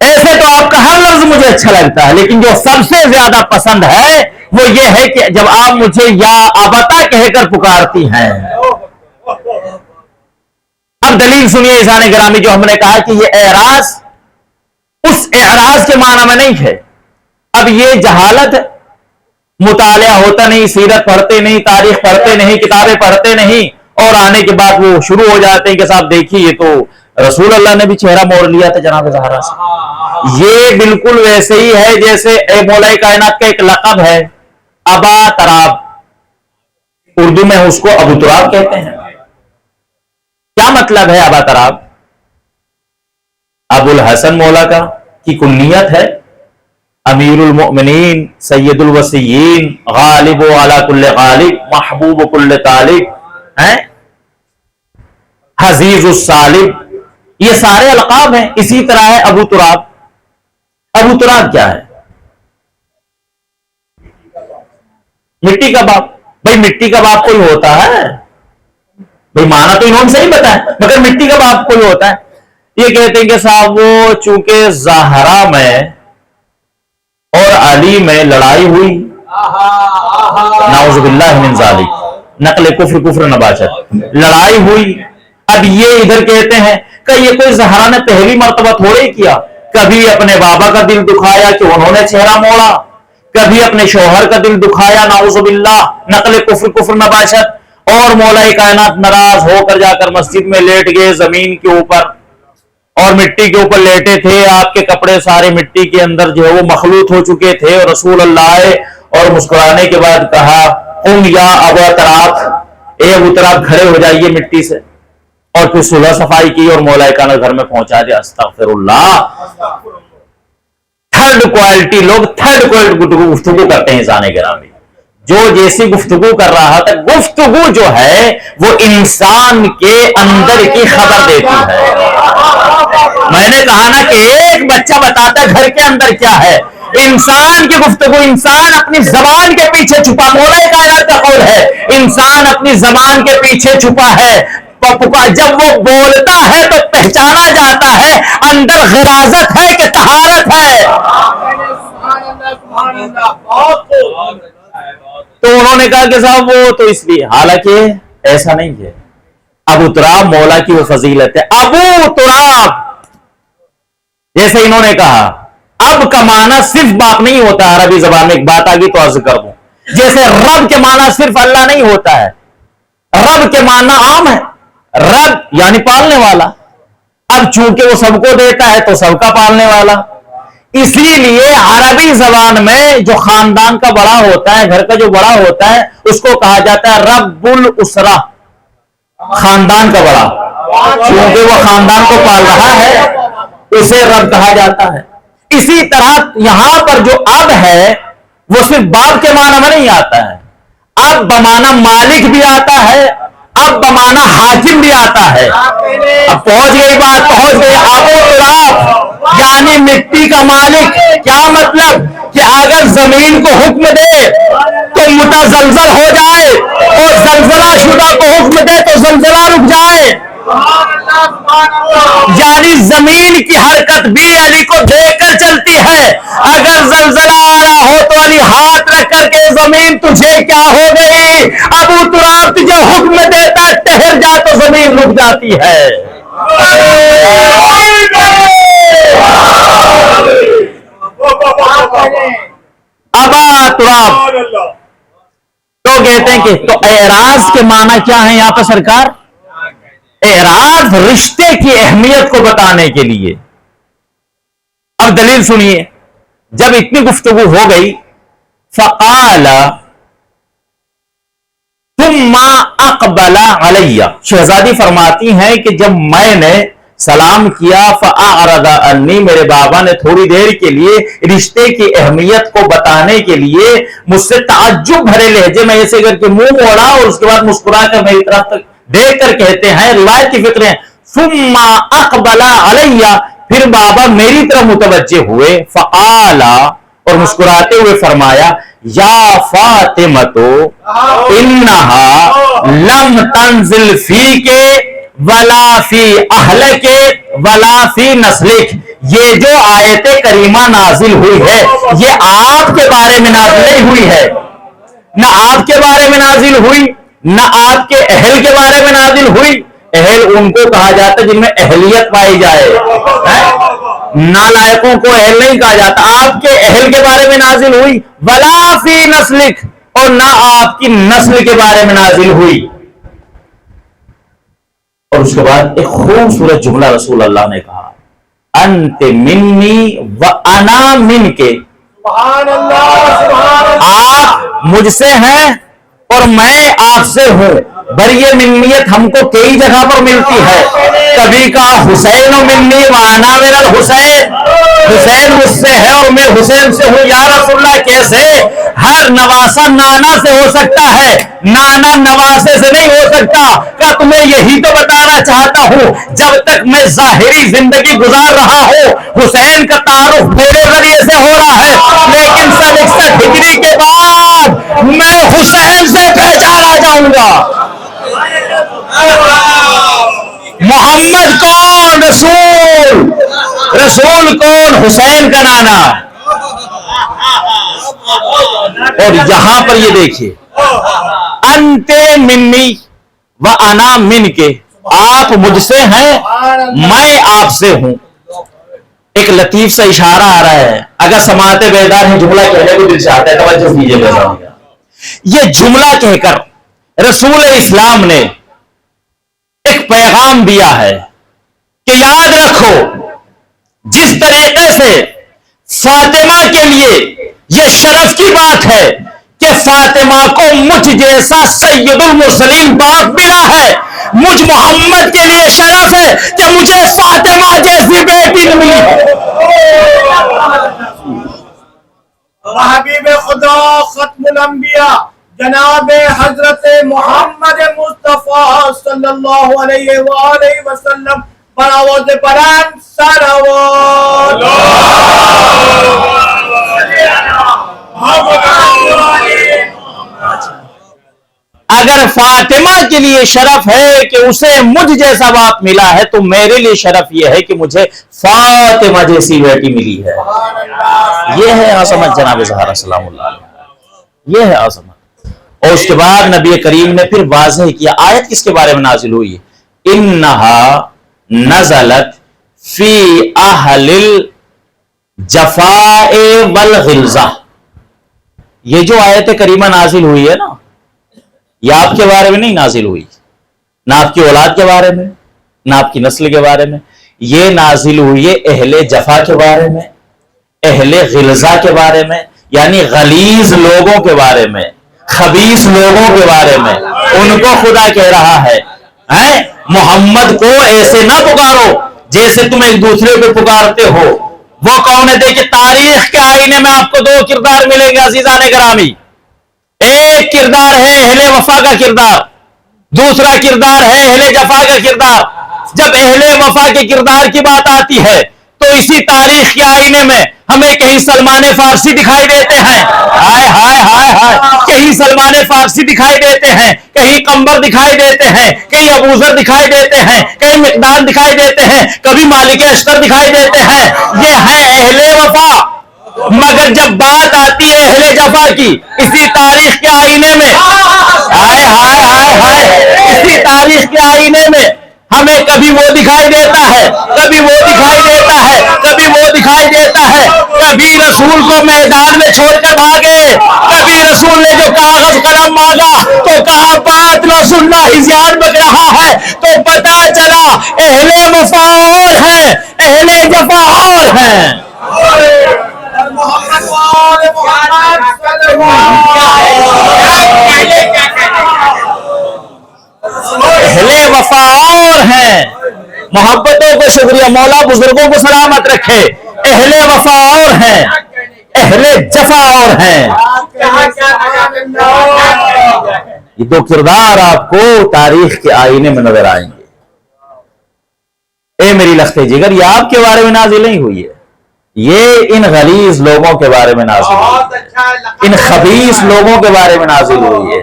ایسے تو آپ کا ہر لفظ مجھے اچھا لگتا ہے، لیکن جو سب سے زیادہ پسند ہے وہ یہ ہے کہ جب آپ مجھے یا ابتا کہہ کر پکارتی ہیں. اب دلیل سنیے عزیزان گرامی، جو ہم نے کہا کہ یہ اعراض اس اعراض کے معنی میں نہیں ہے. اب یہ جہالت، مطالعہ ہوتا نہیں، سیرت پڑھتے نہیں، تاریخ پڑھتے نہیں، کتابیں پڑھتے نہیں، اور آنے کے بعد وہ شروع ہو جاتے ہیں کہ صاحب دیکھیے یہ تو رسول اللہ نے بھی چہرہ موڑ لیا تھا جناب زہرا سے. یہ بالکل ویسے ہی ہے جیسے اے مولا کائنات کا ایک لقب ہے ابا تراب، اردو میں اس کو ابو تراب کہتے ہیں. کیا مطلب ہے ابا تراب؟ ابو الحسن مولا کا کی کنیت ہے، امیر المؤمنین، سید الوسیین، غالب علی کل غالب، محبوب کل طالب، حزیز السالب، یہ سارے القاب ہیں. اسی طرح ہے ابو تراب. ابو تراب کیا ہے؟ مٹی کا باپ. بھائی مٹی کا باپ کوئی ہوتا ہے؟ بھائی مانا تو انہوں نے صحیح بتایا، مگر مٹی کا باپ کوئی ہوتا ہے؟ یہ کہتے ہیں کہ صاحب وہ چونکہ زہرا میں اور علی میں لڑائی ہوئی، نعوذ باللہ من ذالک، نقل کفر نباشت، لڑائی ہوئی. اب یہ ادھر کہتے ہیں کہ یہ کوئی زہرا نے پہلی مرتبہ تھوڑے کیا، کبھی اپنے بابا کا دل دکھایا کہ انہوں نے چہرہ موڑا، کبھی اپنے شوہر کا دل دکھایا، نعوذ باللہ، نقل کفر نباشت. اور مولا کائنات ناراض ہو کر جا کر مسجد میں لیٹ گئے زمین کے اوپر، اور مٹی کے اوپر لیٹے تھے. آپ کے کپڑے سارے مٹی کے اندر جو ہے وہ مخلوط ہو چکے تھے. اور رسول اللہ آئے اور مسکرانے کے بعد کہا قم یا ابا تراب، اے ابو تراب کھڑے ہو جائیے مٹی سے. اور پھر صلح صفائی کی اور مولا کائنات گھر میں پہنچا دیا. استغفر اللہ. تھرڈ کوالٹی لوگ تھرڈ کوالٹی گفتگو کرتے ہیں زانے گرامی. جو جیسی گفتگو کر رہا تھا، گفتگو جو ہے وہ انسان کے اندر کی خبر دیتی ہے. میں نے کہا نا کہ ایک بچہ بتاتا ہے گھر کے اندر کیا ہے. انسان کی گفتگو، انسان اپنی زبان کے پیچھے چھپا، مولا کائنات کا قول ہے انسان اپنی زبان کے پیچھے چھپا ہے. جب وہ بولتا ہے تو پہچانا جاتا ہے اندر غلاظت ہے کہ طہارت ہے. تو انہوں نے کہا کہ صاحب وہ تو اس لیے، حالانکہ ایسا نہیں ہے. ابو تراب مولا کی وہ فضیلت ہے. ابو تراب، جیسے انہوں نے کہا اب کا معنی صرف باپ نہیں ہوتا. عربی زبان میں ایک بات آگی تو عرض کر دوں، جیسے رب کے معنی صرف اللہ نہیں ہوتا ہے. رب کے معنی عام ہے، رب یعنی پالنے والا. اب چونکہ وہ سب کو دیتا ہے تو سب کا پالنے والا. اسی لیے عربی زبان میں جو خاندان کا بڑا ہوتا ہے، گھر کا جو بڑا ہوتا ہے، اس کو کہا جاتا ہے رب الاسرہ، خاندان کا بڑا. چونکہ وہ خاندان کو پال رہا ہے اسے رب کہا جاتا ہے. اسی طرح یہاں پر جو اب ہے وہ صرف باپ کے معنی میں نہیں آتا ہے. اب بمانا مالک بھی آتا ہے، اب بمانا حاکم بھی آتا ہے. اب پہنچ گئی بات، پہنچ گئی. ابو تراب یعنی مٹی کا مالک. کیا مطلب؟ کہ اگر زمین کو حکم دے تو متزلزل ہو جائے، اور زلزلہ شدہ کو حکم دے تو زلزلہ رک جائے. یعنی زمین کی حرکت بھی علی کو دیکھ کر چلتی ہے. اگر زلزلہ آ رہا ہو تو علی ہاتھ رکھ کر کے زمین تجھے کیا ہو گئی؟ ابو تراب تجھے حکم دیتا ہے ٹھہر جا تو زمین رک جاتی ہے. ابا تراب تو کہتے ہیں کہ تو اعراض کے معنی کیا ہے یہاں پر سرکار؟ اعراض رشتے کی اہمیت کو بتانے کے لیے. اب دلیل سنیے. جب اتنی گفتگو ہو گئی، فقال ثم اقبل علی، شہزادی فرماتی ہیں کہ جب میں نے سلام کیا، فاعرض عنی، میرے بابا نے تھوڑی دیر کے لیے رشتے کی اہمیت کو بتانے کے لیے مجھ سے تعجب بھرے لہجے میں ایسے کر کے منہ موڑا، اور اس کے بعد مسکرا کر میری طرف تک دیکھ کر کہتے ہیں، روایت کی فکر ہیں، ثم اقبل علی، پھر بابا میری طرف متوجہ ہوئے، فقال، اور مسکراتے ہوئے فرمایا، یا فاطمہ انہا لم تنزل فی کے ولا فی اہلک ولا فی نسلک. یہ جو آیت کریمہ نازل ہوئی ہے یہ آپ کے بارے میں نازل نہیں ہوئی ہے، نہ آپ کے بارے میں نازل ہوئی، نہ آپ کے اہل کے بارے میں نازل ہوئی. اہل ان کو کہا جاتا ہے جن میں اہلیت پائی جائے، نالائقوں کو اہل نہیں کہا جاتا. آپ کے اہل کے بارے میں نازل ہوئی، ولا فی نسلک، اور نہ آپ کی نسل کے بارے میں نازل ہوئی. اور اس کے بعد ایک خوبصورت جملہ رسول اللہ نے کہا، انت منی و انا من کے. آپ مجھ سے ہیں اور میں آپ سے ہوں. بری منیت ہم کو کئی جگہ پر ملتی ہے. کبھی کہا حسین و منی و انا من الحسین، حسین مجھ سے ہے اور میں حسین سے ہوں. یا رسول اللہ کیسے؟ ہر نواسا نانا سے ہو سکتا ہے، نانا نواسے سے نہیں ہو سکتا. کیا تمہیں یہی تو بتانا چاہتا ہوں، جب تک میں ظاہری زندگی گزار رہا ہوں حسین کا تعارف میرے ذریعے سے ہو رہا ہے، لیکن 61 ہجری کے بعد میں حسین سے پہچانا جاؤں گا. محمد کون؟ رسول. رسول کون؟ حسین کا نانا. اور یہاں پر یہ دیکھیے، انت منی و انا من کے، آپ مجھ سے ہیں میں آپ سے ہوں. ایک لطیف سا اشارہ آ رہا ہے. اگر سماعت بیدار ہیں جملہ کہنے کو دل سے آتا ہے، توجہ کیجیے گا. یہ جملہ کہہ کر رسول اسلام نے ایک پیغام دیا ہے کہ یاد رکھو جس طریقے سے فاطمہ کے لیے یہ شرف کی بات ہے کہ فاطمہ کو مجھ جیسا سید المرسلین باپ ملا ہے، مجھ محمد کے لیے شرف ہے کہ مجھے فاطمہ جیسی بیٹی ملی ہے. حبیب خدا ختم الانبیاء جناب حضرت محمد مصطفیٰ صلی اللہ علیہ وآلہ وسلم بآواز بلند صلوات اگر فاطمہ کے لیے شرف ہے کہ اسے مجھ جیسا باپ ملا ہے تو میرے لیے شرف یہ ہے کہ مجھے فاطمہ جیسی بیٹی ملی ہے. یہ ہے عظمت جناب زہرا سلام اللہ علیہ، یہ ہے عظمت. اور اس کے بعد نبی کریم نے پھر واضح کیا. آیت کس کے بارے میں نازل ہوئی ہے؟ انہا نزلت فی اہل الجفاء والغلظہ. یہ جو آیت کریمہ نازل ہوئی ہے نا، یہ آپ کے بارے میں نہیں نازل ہوئی، نہ آپ کی اولاد کے بارے میں، نہ آپ کی نسل کے بارے میں. یہ نازل ہوئی ہے اہل جفا کے بارے میں، اہل غلظہ کے بارے میں، یعنی غلیظ لوگوں کے بارے میں، خبیث لوگوں کے بارے میں. ان کو خدا کہہ رہا ہے محمد کو ایسے نہ پکارو جیسے تم ایک دوسرے کو پکارتے ہو. وہ کون ہے؟ دیکھیں تاریخ کے آئینے میں آپ کو دو کردار ملیں گے عزیزان گرامی. ایک کردار ہے اہل وفا کا کردار، دوسرا کردار ہے اہل جفا کا کردار. جب اہل وفا کے کردار کی بات آتی ہے تو اسی تاریخ کے آئینے میں ہمیں کہیں سلمان فارسی دکھائی دیتے ہیں، ہائے ہائے ہائے ہائے، کہیں سلمان فارسی دکھائی دیتے ہیں، کہیں قمبر دکھائی دیتے ہیں، کہیں ابوذر دکھائی دیتے ہیں، کہیں مقداد دکھائی دیتے ہیں، کبھی مالک اشتر دکھائی دیتے ہیں. یہ ہے اہل وفا. مگر جب بات آتی ہے اہل جفا کی اسی تاریخ کے آئینے میں، ہائے ہائے ہائے ہائے، اسی تاریخ کے آئینے میں ہمیں کبھی وہ دکھائی دیتا ہے، کبھی وہ دکھائی دیتا ہے، کبھی وہ دکھائی دیتا ہے. کبھی رسول کو میدان میں چھوڑ کر بھاگے، کبھی رسول نے جو کاغذ قلم مانگا تو کہا بات نہ سننا ہزیان بک رہا ہے. تو پتا چلا اہل وفا اور ہیں، اہل جفا اور ہیں. اہل وفا اور ہیں. محبتوں کو شکریہ، مولا بزرگوں کو سلامت رکھے. اہل وفا اور ہیں، اہل جفا اور ہیں. یہ دو کردار آپ کو تاریخ کے آئینے میں نظر آئیں گے. اے میری لخت جگر، یہ آپ کے بارے میں نازل نہیں ہوئی ہے، یہ ان غلیظ لوگوں کے بارے میں نازل ہوئی ہے، ان خبیث لوگوں کے بارے میں نازل ہوئی ہے.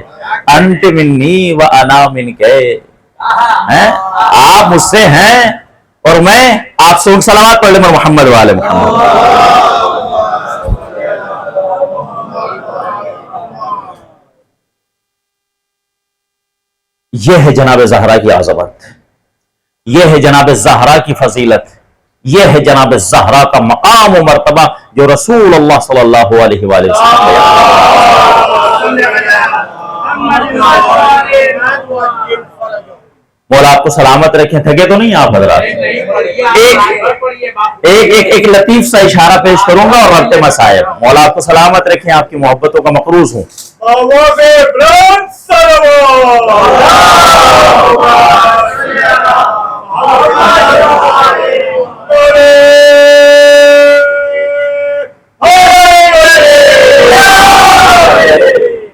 انت منی و انا منک، آپ مجھ سے ہیں اور میں آپ سے. سلامات پڑھ لیں محمد والے محمد. یہ ہے جناب زہرا کی عظمت، یہ ہے جناب زہرا کی فضیلت، یہ ہے جناب زہرا کا مقام و مرتبہ جو رسول اللہ صلی اللہ علیہ وآلہ وسلم. مولا آپ کو سلامت رکھیں. تھکے تو نہیں آپ حضرات؟ ایک لطیف سا اشارہ پیش کروں گا اور ربط مسائل. مولا آپ کو سلامت رکھیں، آپ کی محبتوں کا مقروض ہوں.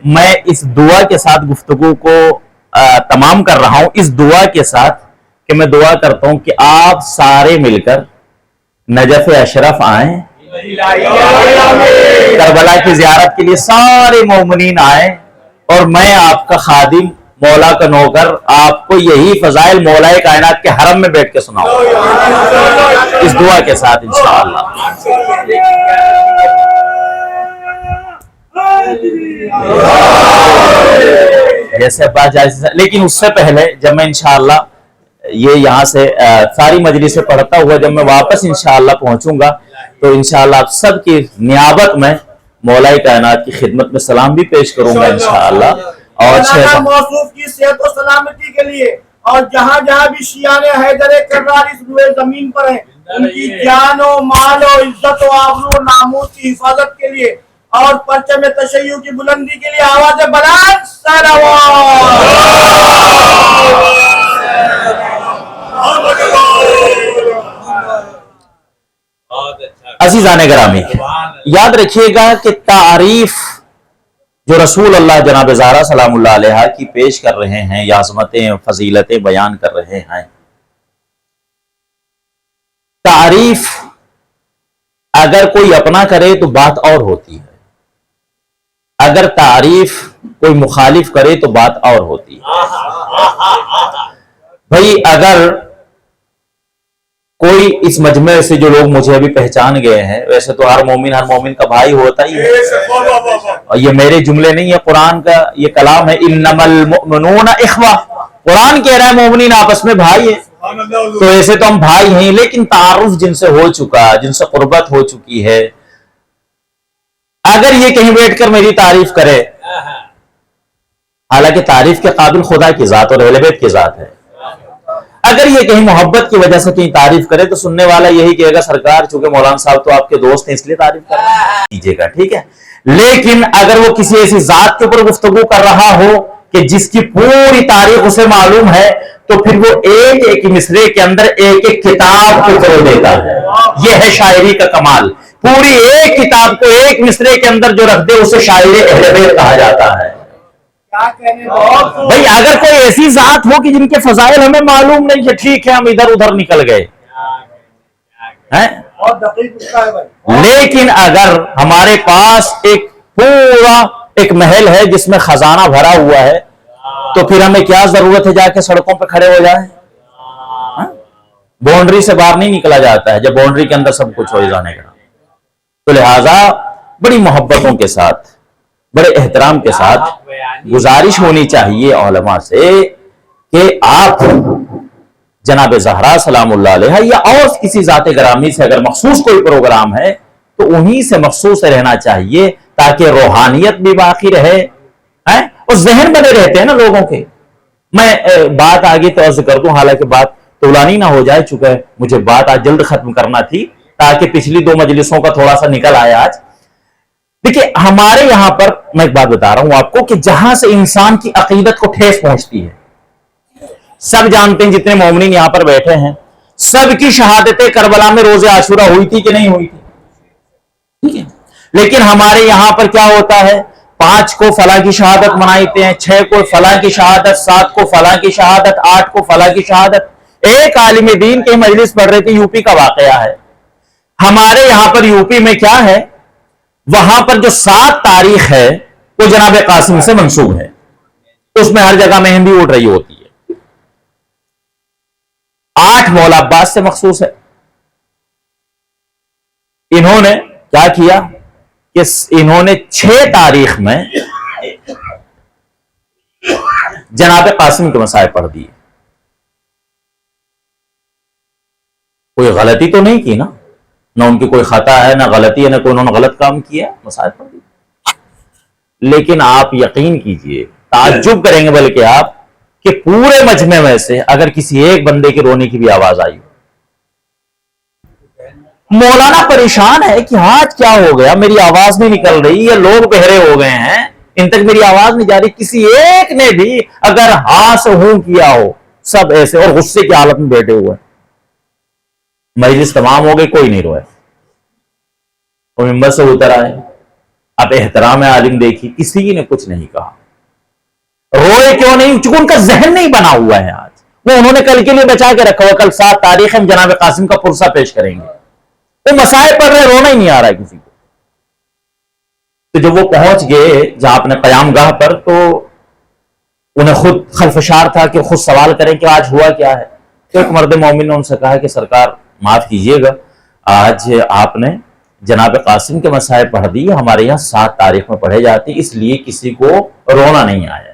میں اس دعا کے ساتھ گفتگو کو تمام کر رہا ہوں، اس دعا کے ساتھ کہ میں دعا کرتا ہوں کہ آپ سارے مل کر نجف اشرف آئیں، کربلا کی زیارت کے لیے سارے مومنین آئیں، اور میں آپ کا خادم مولا کا نوکر آپ کو یہی فضائل مولا کائنات کے حرم میں بیٹھ کے سناؤں اس دعا کے ساتھ انشاءاللہ. جیسے بات جائے، لیکن اس سے پہلے جب میں انشاءاللہ یہ یہاں سے ساری مجلس سے پڑھتا ہوا جب میں واپس انشاءاللہ پہنچوں گا تو انشاءاللہ آپ سب کی نیابت میں مولا کائنات کی خدمت میں سلام بھی پیش کروں گا انشاءاللہ. اور موصوف کی صحت و سلامتی کے لیے اور جہاں جہاں بھی شیعان حیدر کرار اس روئے زمین پر ہیں ان کی جان و مال و عزت و آبرو و ناموس کی حفاظت کے لیے اور پرچم تشیع کی بلندی کے لیے آواز بلند صلوات. عزیزان گرامی، یاد رکھیے گا کہ تعریف جو رسول اللہ جناب زہرا سلام اللہ علیہ کی پیش کر رہے ہیں، یا عظمتیں فضیلتیں بیان کر رہے ہیں، تعریف اگر کوئی اپنا کرے تو بات اور ہوتی ہے، اگر تعریف کوئی مخالف کرے تو بات اور ہوتی ہے۔ بھئی اگر کوئی اس مجمع سے جو لوگ مجھے ابھی پہچان گئے ہیں، ویسے تو ہر مومن کا بھائی ہوتا ہی ہے، اور یہ میرے جملے نہیں ہے، قرآن کا یہ کلام ہے، انما المؤمنون اخوہ، قرآن کہہ رہا ہے مومنین آپس میں بھائی ہیں، تو ایسے تو ہم بھائی ہیں، لیکن تعارف جن سے ہو چکا، جن سے قربت ہو چکی ہے، اگر یہ کہیں بیٹھ کر میری تعریف کرے، حالانکہ تعریف کے قابل خدا کی ذات اور اہل بیت کی ذات ہے، اگر یہ کہیں محبت کی وجہ سے کہیں تعریف کرے تو سننے والا یہی کہے گا سرکار چونکہ مولانا صاحب تو آپ کے دوست ہیں اس لیے تعریف کیجیے گا، ٹھیک ہے۔ لیکن اگر وہ کسی ایسی ذات کے اوپر گفتگو کر رہا ہو کہ جس کی پوری تاریخ اسے معلوم ہے، تو پھر وہ ایک ایک مصرے کے اندر ایک ایک کتاب کو توڑ دیتا ہے۔ یہ ہے شاعری کا کمال، پوری ایک کتاب کو ایک مصرے کے اندر جو رکھ دے اسے شاعر اہل بیت کہا جاتا ہے۔ بھئی اگر کوئی ایسی ذات ہو کہ جن کے فضائل ہمیں معلوم نہیں کہ ٹھیک ہے ہم ادھر ادھر نکل گئے، لیکن اگر ہمارے پاس ایک پورا ایک محل ہے جس میں خزانہ بھرا ہوا ہے، تو پھر ہمیں کیا ضرورت ہے جا کے سڑکوں پہ کھڑے ہو جائیں؟ باؤنڈری سے باہر نہیں نکلا جاتا ہے جب باؤنڈری کے اندر سب کچھ ہو جانے کا۔ تو لہٰذا بڑی محبتوں کے ساتھ، بڑے احترام کے ساتھ گزارش ہونی چاہیے علماء سے کہ آپ جناب زہرا سلام اللہ علیہ یا اور کسی ذات گرامی سے اگر مخصوص کوئی پروگرام ہے تو انہی سے مخصوص رہنا چاہیے تاکہ روحانیت بھی باقی رہے، اور ذہن بنے رہتے ہیں نا لوگوں کے۔ میں بات آگے تو عرض کر دوں، حالانکہ بات طولانی نہ ہو جائے، چونکہ مجھے بات آج جلد ختم کرنا تھی تاکہ پچھلی 2 مجلسوں کا تھوڑا سا نکل آیا آج۔ دیکھیں ہمارے یہاں پر میں ایک بات بتا رہا ہوں آپ کو کہ جہاں سے انسان کی عقیدت کو ٹھیس پہنچتی ہے، سب جانتے ہیں جتنے مومنین یہاں پر بیٹھے ہیں، سب کی شہادت کربلا میں روز عاشورہ ہوئی تھی کہ نہیں ہوئی تھی، ٹھیک ہے؟ لیکن ہمارے یہاں پر کیا ہوتا ہے، 5 کو فلاں کی شہادت مناتے ہیں، 6 کو فلاں کی شہادت، 7 کو فلاں کی شہادت، 8 کو فلاں کی شہادت۔ ایک عالم دین کے مجلس پڑھ رہے تھے، یو پی کا واقعہ ہے، ہمارے یہاں پر یو پی میں کیا ہے، وہاں پر جو 7 تاریخ ہے وہ جناب قاسم سے منسوب ہے، اس میں ہر جگہ مہندی اڑ رہی ہوتی ہے۔ 8 مولا عباس سے مخصوص ہے۔ انہوں نے کیا کیا کہ انہوں نے 6 تاریخ میں جناب قاسم کے مسائل پڑھ دیے۔ کوئی غلطی تو نہیں کی نا، نہ ان کی کوئی خطا ہے، نہ غلطی ہے، نہ کوئی انہوں نے غلط کام کیا، مسائل پڑھ دیے۔ لیکن آپ یقین کیجئے، تعجب کریں گے بلکہ آپ کہ پورے مجمع میں سے اگر کسی ایک بندے کی رونے کی بھی آواز آئی، مولانا پریشان ہے کہ آج کیا ہو گیا، میری آواز نہیں نکل رہی، یہ لوگ بہرے ہو گئے ہیں، ان تک میری آواز نہیں جا رہی، کسی ایک نے بھی اگر ہاں سے ہوں کیا ہو، سب ایسے اور غصے کی حالت میں بیٹھے ہوئے۔ مجلس تمام ہو گئی، کوئی نہیں روئے، وہ ممبر سے اتر آئے۔ اب احترام عالم دیکھی، کسی نے کچھ نہیں کہا۔ روئے کیوں نہیں؟ چونکہ ان کا ذہن نہیں بنا ہوا ہے آج، وہ انہوں نے کل کے لیے بچا کے رکھا ہوا، کل 7 تاریخ ہم جناب قاسم کا پرسہ پیش کریں گے، وہ مسائل پڑھ رہے، رونا ہی نہیں آ رہا ہے کسی کو۔ تو جب وہ پہنچ گئے جہاں اپنے قیام گاہ پر، تو انہیں خود خلفشار تھا کہ خود سوال کریں کہ آج ہوا کیا ہے۔ تو ایک مرد مومن نے ان سے کہا کہ سرکار معاف کیجئے گا، آج آپ نے جناب قاسم کے مسائل پڑھ دی، ہمارے یہاں 7 تاریخ میں پڑھے جاتے، اس لیے کسی کو رونا نہیں آیا۔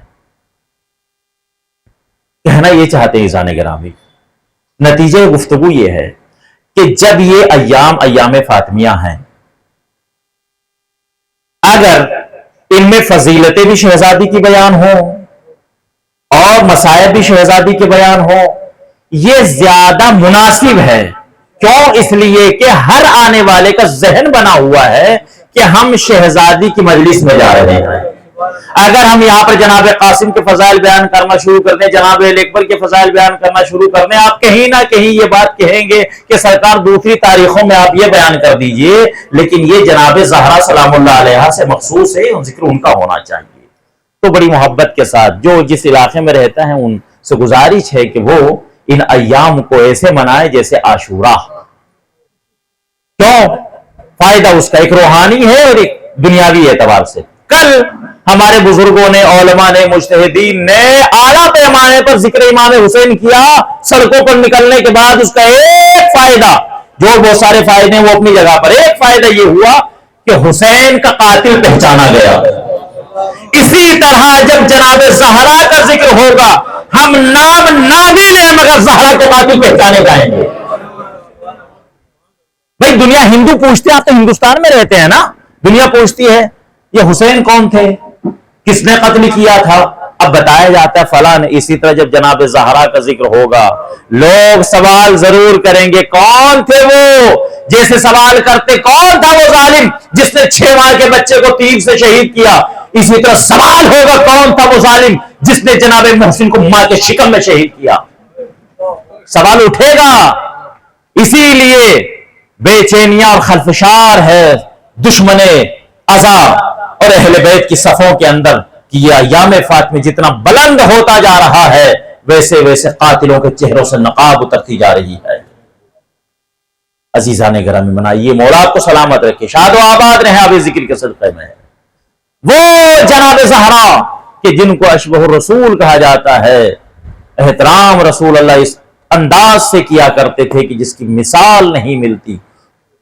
کہنا یہ چاہتے ہیں عزیزان گرامی، نتیجہ گفتگو یہ ہے کہ جب یہ ایام فاطمیہ ہیں، اگر ان میں فضیلتیں بھی شہزادی کی بیان ہوں اور مسائب بھی شہزادی کے بیان ہوں، یہ زیادہ مناسب ہے۔ کیوں؟ اس لیے کہ ہر آنے والے کا ذہن بنا ہوا ہے کہ ہم شہزادی کی مجلس میں جا رہے ہیں، اگر ہم یہاں پر جناب قاسم کے فضائل بیان کرنا شروع کر دیں، جناب اکبر کے فضائل بیان کرنا شروع کر دیں، آپ کہیں نہ کہیں یہ بات کہیں گے کہ سرکار دوسری تاریخوں میں آپ یہ بیان کر دیجئے، لیکن یہ جناب زہرا سلام اللہ علیہا سے مخصوص ہے، ذکر ان کا ہونا چاہیے۔ تو بڑی محبت کے ساتھ جو جس علاقے میں رہتا ہے ان سے گزارش ہے کہ وہ ان ایام کو ایسے منائے جیسے عاشورہ۔ کیوں؟ فائدہ اس کا ایک روحانی ہے اور ایک دنیاوی اعتبار سے۔ کل ہمارے بزرگوں نے، علماء نے، مجتہدین نے اعلیٰ پیمانے پر ذکر امام حسین کیا، سڑکوں پر نکلنے کے بعد اس کا ایک فائدہ، جو بہت سارے فائدے ہیں وہ اپنی جگہ پر، ایک فائدہ یہ ہوا کہ حسین کا قاتل پہچانا گیا۔ اسی طرح جب جناب زہرا کا ذکر ہوگا، ہم نام نہ بھی لیں مگر زہرا کے قاتل پہچانے جائیں گے۔ بھائی دنیا ہندو پوچھتے ہیں، آپ تو ہندوستان میں رہتے ہیں نا، دنیا پوچھتی ہے یہ حسین کون تھے، کس نے قتل کیا تھا؟ اب بتایا جاتا ہے فلاں نے۔ اسی طرح جب جناب زہرا کا ذکر ہوگا، لوگ سوال ضرور کریں گے کون تھے وہ، جیسے سوال کرتے کون تھا وہ ظالم جس نے 6 ماہ کے بچے کو تیر سے شہید کیا، اسی طرح سوال ہوگا کون تھا وہ ظالم جس نے جناب محسن کو ماں کے شکم میں شہید کیا۔ سوال اٹھے گا۔ اسی لیے بے چینیاں اور خلفشار ہے دشمن ازا اور اہل بیت کی صفوں کے اندر کہ یہ ایام فاطمہ جتنا بلند ہوتا جا رہا ہے، ویسے ویسے قاتلوں کے چہروں سے نقاب اترتی جا رہی ہے۔ عزیزان گرامی منائیے، مولا آپ کو سلامت رکھے، شاد و آباد رہے آپ ذکر کے صدقے میں۔ وہ جناب زہرا کہ جن کو اشبہ الرسول کہا جاتا ہے، احترام رسول اللہ اس انداز سے کیا کرتے تھے کہ جس کی مثال نہیں ملتی،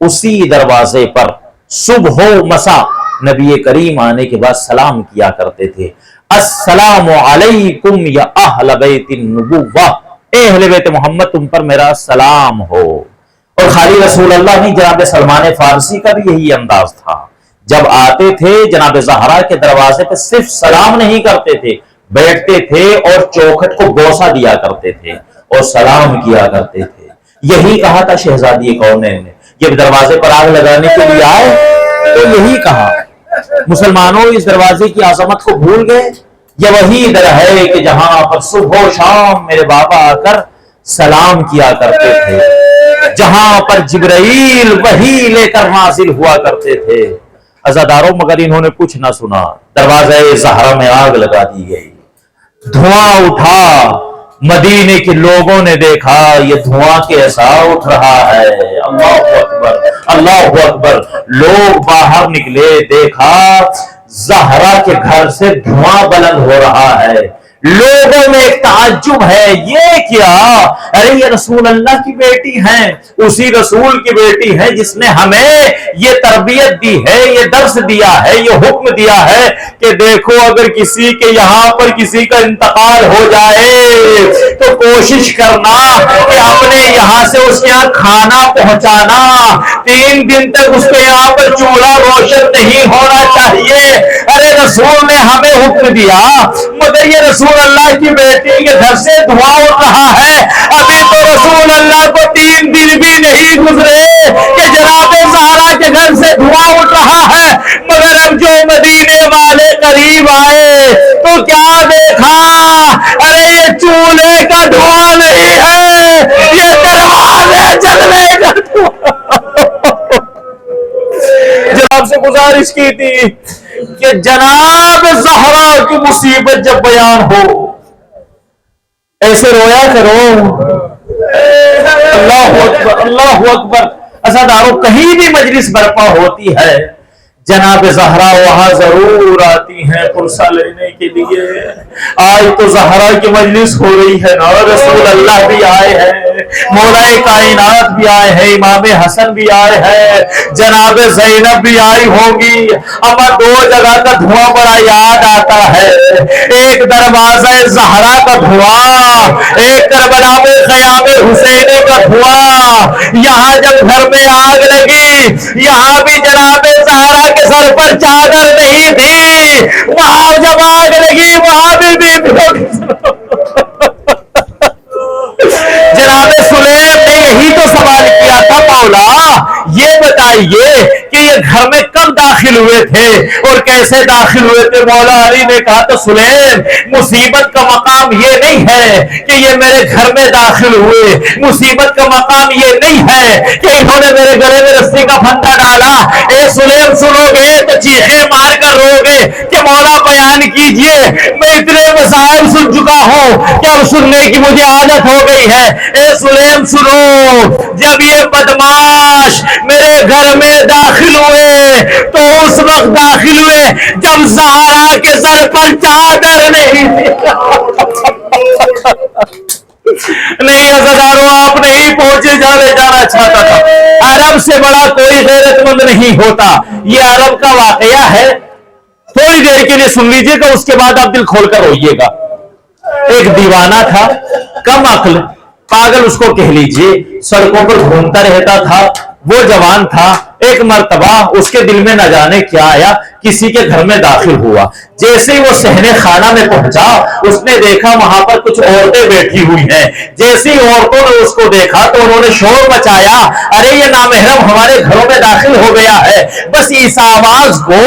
اسی دروازے پر صبح و مسا نبی کریم آنے کے بعد سلام کیا کرتے تھے، السلام علیکم یا اہل بیت النبوہ، اے اہل بیت محمد تم پر میرا سلام ہو۔ اور خالی رسول اللہ نہیں، جناب سلمان فارسی کا بھی یہی انداز تھا، جب آتے تھے جناب زہرا کے دروازے پہ صرف سلام نہیں کرتے تھے، بیٹھتے تھے اور چوکھٹ کو بوسہ دیا کرتے تھے اور سلام کیا کرتے تھے۔ یہی کہا تھا شہزادی کونین نے جب دروازے پر آگ لگانے کے لیے آئے تو یہی کہا، مسلمانوں اس دروازے کی عظمت کو بھول گئے، یہ وہی در ہے کہ جہاں پر صبح و شام میرے بابا آ کر سلام کیا کرتے تھے، جہاں پر جبرائیل وحی لے کر نازل ہوا کرتے تھے۔ عزاداروں مگر انہوں نے کچھ نہ سنا، دروازہ زہرا میں آگ لگا دی گئی، دھواں اٹھا، مدینے کے لوگوں نے دیکھا یہ دھواں کیسا اٹھ رہا ہے، اللہ اکبر اللہ اکبر، لوگ باہر نکلے، دیکھا زہرا کے گھر سے دھواں بلند ہو رہا ہے، لوگوں میں ایک تعجب ہے، یہ کیا؟ ارے یہ رسول اللہ کی بیٹی ہیں، اسی رسول کی بیٹی ہے جس نے ہمیں یہ تربیت دی ہے، یہ درس دیا ہے، یہ حکم دیا ہے کہ دیکھو اگر کسی کے یہاں پر کسی کا انتقال ہو جائے تو کوشش کرنا کہ اپنے یہاں سے اس کے یہاں کھانا پہنچانا، 3 دن تک اس کے یہاں پر چولہا روشن نہیں ہونا چاہیے۔ ارے رسول نے ہمیں حکم دیا، مگر یہ رسول اللہ کی بیٹی کے گھر سے دھواں اٹھ رہا ہے، ابھی تو رسول اللہ کو 3 دن بھی نہیں گزرے کہ جناب زہرا کے گھر سے دھواں اٹھ رہا ہے، مگر اب جو مدینے والے قریب آئے تو کیا دیکھا؟ ارے یہ چولہے کا دھواں نہیں ہے، یہ دروازے جلنے کا دھواں۔ جناب سے گزارش کی تھی کہ جناب زہرا کی مصیبت جب بیان ہو ایسے رویا کرو، اللہ اکبر اللہ اکبر۔ عزاداروں کہیں بھی مجلس برپا ہوتی ہے، جناب زہرا وہاں ضرور آتی ہیں پرسہ لینے کے لیے۔ آج تو زہرا کی مجلس ہو رہی ہے نا، رسول اللہ بھی آئے ہیں، مولا کائنات بھی آئے ہیں، امام حسن بھی آئے ہیں، جناب زینب بھی آئی ہوگی۔ اما 2 جگہ کا دھواں بڑا یاد آتا ہے، ایک دروازہ زہرا کا دھواں، ایک کربلا میں خیام حسین کا دھواں۔ یہاں جب گھر میں آگ لگی، یہاں بھی جناب زہرا کے سر پر چادر نہیں تھی، وہاں جب آگ لگی وہاں بھی جناب سلیم نے یہی تو سوال کیا تھا، مولا یہ بتائیے کہ یہ گھر میں کب داخل ہوئے تھے اور کیسے داخل ہوئے تھے؟ مولا علی نے کہا تو سلیم مصیبت کا مقام یہ نہیں ہے کہ یہ میرے گھر میں داخل ہوئے، مصیبت کا مقام یہ نہیں ہے کہ انہوں نے میرے گلے میں رسی کا پھندا ڈالا۔ اے سلیم سنو گے تو چیخیں مار کر رو گے کہ مولا بیان کیجئے، میں اتنے مسائل سن چکا ہوں کہ اب سننے کی مجھے عادت ہو گئی ہے۔ اے سلیم سنو، جب یہ بدماش میرے گھر میں داخل ہوئے تو اس وقت داخل ہوئے جب زہرا کے سر پر چادر نہیں تھی۔ نہیں عزیزانو، آپ نہیں پہنچے جانا چاہتا تھا۔ عرب سے بڑا کوئی غیرت مند نہیں ہوتا۔ یہ عرب کا واقعہ ہے، تھوڑی دیر کے لیے سن لیجئے گا، اس کے بعد آپ دل کھول کر روئیے گا۔ ایک دیوانہ تھا، کم عقل، پاگل اس کو کہہ لیجئے، سڑکوں پر گھومتا رہتا تھا۔ وہ جوان تھا، ایک مرتبہ اس کے دل میں نہ جانے کیا آیا، کسی کے گھر میں داخل ہوا۔ جیسے ہی وہ صحن خانہ میں پہنچا، اس نے دیکھا وہاں پر کچھ عورتیں بیٹھی ہوئی ہیں۔ جیسے ہی عورتوں نے اس کو دیکھا تو انہوں نے شور مچایا، ارے یہ نامحرم ہمارے گھروں میں داخل ہو گیا ہے۔ بس اس آواز کو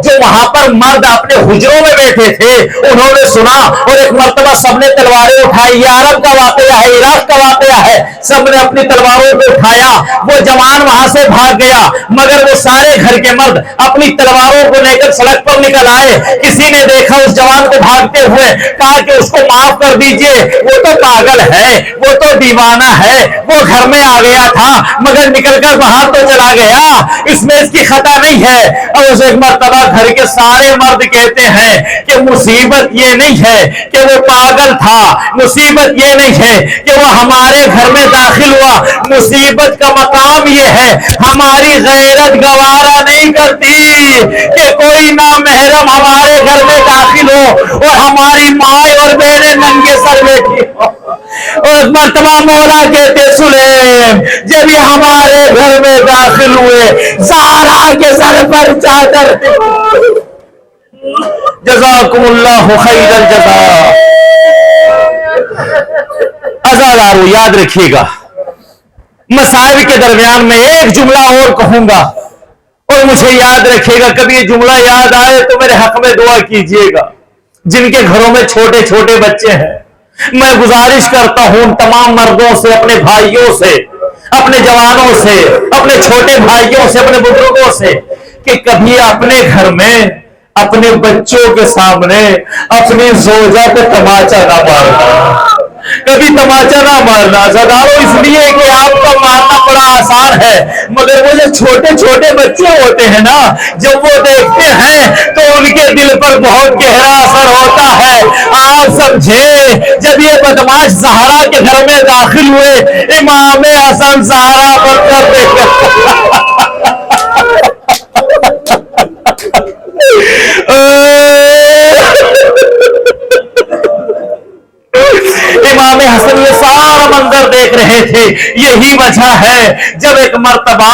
جو وہاں پر مرد اپنے حجروں میں بیٹھے تھے انہوں نے سنا، اور ایک مرتبہ سب نے تلواریں اٹھائی۔ یہ عرب کا واقعہ ہے، عراق کا واقعہ ہے۔ سب نے اپنی تلواروں کو اٹھایا، وہ جوان وہاں سے بھاگ گیا، مگر وہ سارے گھر کے مرد اپنی تلواروں کو لے کر سڑک پر نکل آئے۔ کسی نے دیکھا اس جوان کو بھاگتے ہوئے، کہا کہ اس کو معاف کر دیجئے، وہ تو پاگل ہے، وہ تو دیوانہ ہے، وہ گھر میں آ گیا تھا مگر نکل کر باہر تو چلا گیا، اس میں اس کی خطا نہیں ہے۔ اور اس ایک مرتبہ گھر کے سارے مرد کہتے ہیں کہ مصیبت یہ نہیں ہے کہ وہ پاگل تھا، مصیبت یہ نہیں ہے کہ وہ ہمارے گھر میں داخل ہوا، مصیبت کا مقام یہ ہے ہماری غیرت گوارا نہیں کرتی کہ کوئی نامحرم ہمارے گھر میں داخل ہو اور ہماری ماں اور بہنیں ننگے سر بیٹھی ہو۔ اور مرتبہ مولا کہتے سلیم جب یہ ہمارے گھر میں داخل ہوئے زہرا کے سر پر چادر تھی۔ جزاکم اللہ خیر الجزاء۔ عزادارو یاد رکھیے گا، مسائل کے درمیان میں ایک جملہ اور کہوں گا، اور مجھے یاد رکھیے گا، کبھی یہ جملہ یاد آئے تو میرے حق میں دعا کیجئے گا۔ جن کے گھروں میں چھوٹے چھوٹے بچے ہیں، میں گزارش کرتا ہوں تمام مردوں سے، اپنے بھائیوں سے، اپنے جوانوں سے، اپنے چھوٹے بھائیوں سے، اپنے بزرگوں سے، کہ کبھی اپنے گھر میں اپنے بچوں کے سامنے اپنی زوجہ کو تماچا نہ مارنا، کبھی تماچا نہ مارنا زدارو، اس لیے کہ آپ کا مارنا بڑا آسان ہے، مگر وہ جو چھوٹے چھوٹے بچے ہوتے ہیں نا، جب وہ دیکھتے ہیں تو ان کے دل پر بہت گہرا اثر ہوتا ہے۔ آپ سمجھیں جب یہ بدماش زہرا کے گھر میں داخل ہوئے، امام حسن زہرا بن کر امام حسن یہ سارا منظر دیکھ رہے تھے۔ یہی وجہ ہے جب ایک مرتبہ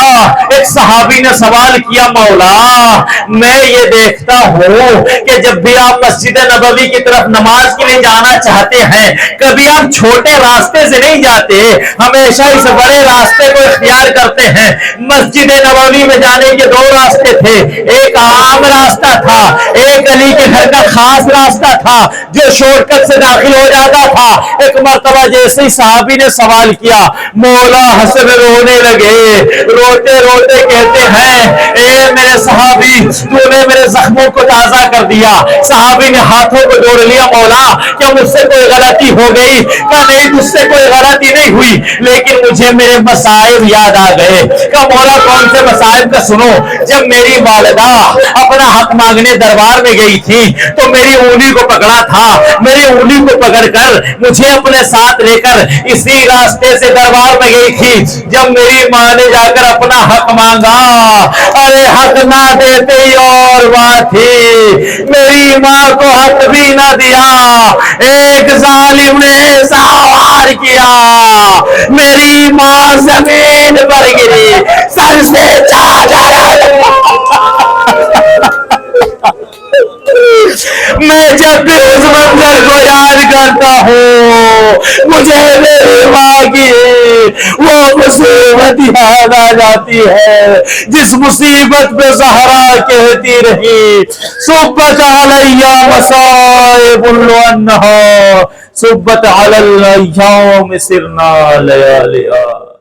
ایک صحابی نے سوال کیا، مولا میں یہ دیکھتا ہوں کہ جب بھی آپ مسجد نبوی کی طرف نماز کے لیے جانا چاہتے ہیں، کبھی آپ چھوٹے راستے سے نہیں جاتے، ہمیشہ اس بڑے راستے کو اختیار کرتے ہیں۔ مسجد نبوی میں جانے کے دو راستے تھے، ایک عام راستہ تھا، ایک علی کے گھر کا خاص راستہ تھا جو شارٹ کٹ سے داخل ہو جاتا تھا۔ ایک مرتبہ جیسے ہی صحابی نے سوال کیا، مولا حسن رونے لگے، روتے روتے کہتے ہیں اے میرے صحابی تو نے میرے زخموں کو تازہ کر دیا۔ صحابی نے ہاتھوں کو جوڑ لیا، مولا کیا مجھ سے کوئی غلطی ہو گئی؟ کہا نہیں تجھ سے کوئی غلطی نہیں ہوئی، لیکن مجھے میرے مصائب یاد آ گئے۔ کہا مولا کون سے مصائب کا سنو؟ جب میری والدہ اپنا حق مانگنے دربار میں گئی تھی تو میری انگلی کو پکڑا تھا، میری انگلی کو پکڑ کر مجھے اپنے ساتھ لے کر اسی راستے سے دربار میں گئی تھی۔ جب میری ماں نے جا کر اپنا حق مانگا، ارے حق نہ دیتے ہی اور بات تھی، میری ماں کو حق بھی نہ دیا، ایک ظالم نے ایسا وار کیا، میری ماں زمین پر گری، سر سے چادر میں جب بھی اس منظر کو یاد کرتا ہوں مجھے میری ماں کی وہ مصیبت یاد آ جاتی ہے جس مصیبت پہ زہرا کہتی رہی صبت علی مصائب وانہا صبت علی الایام سرنا لیالیا.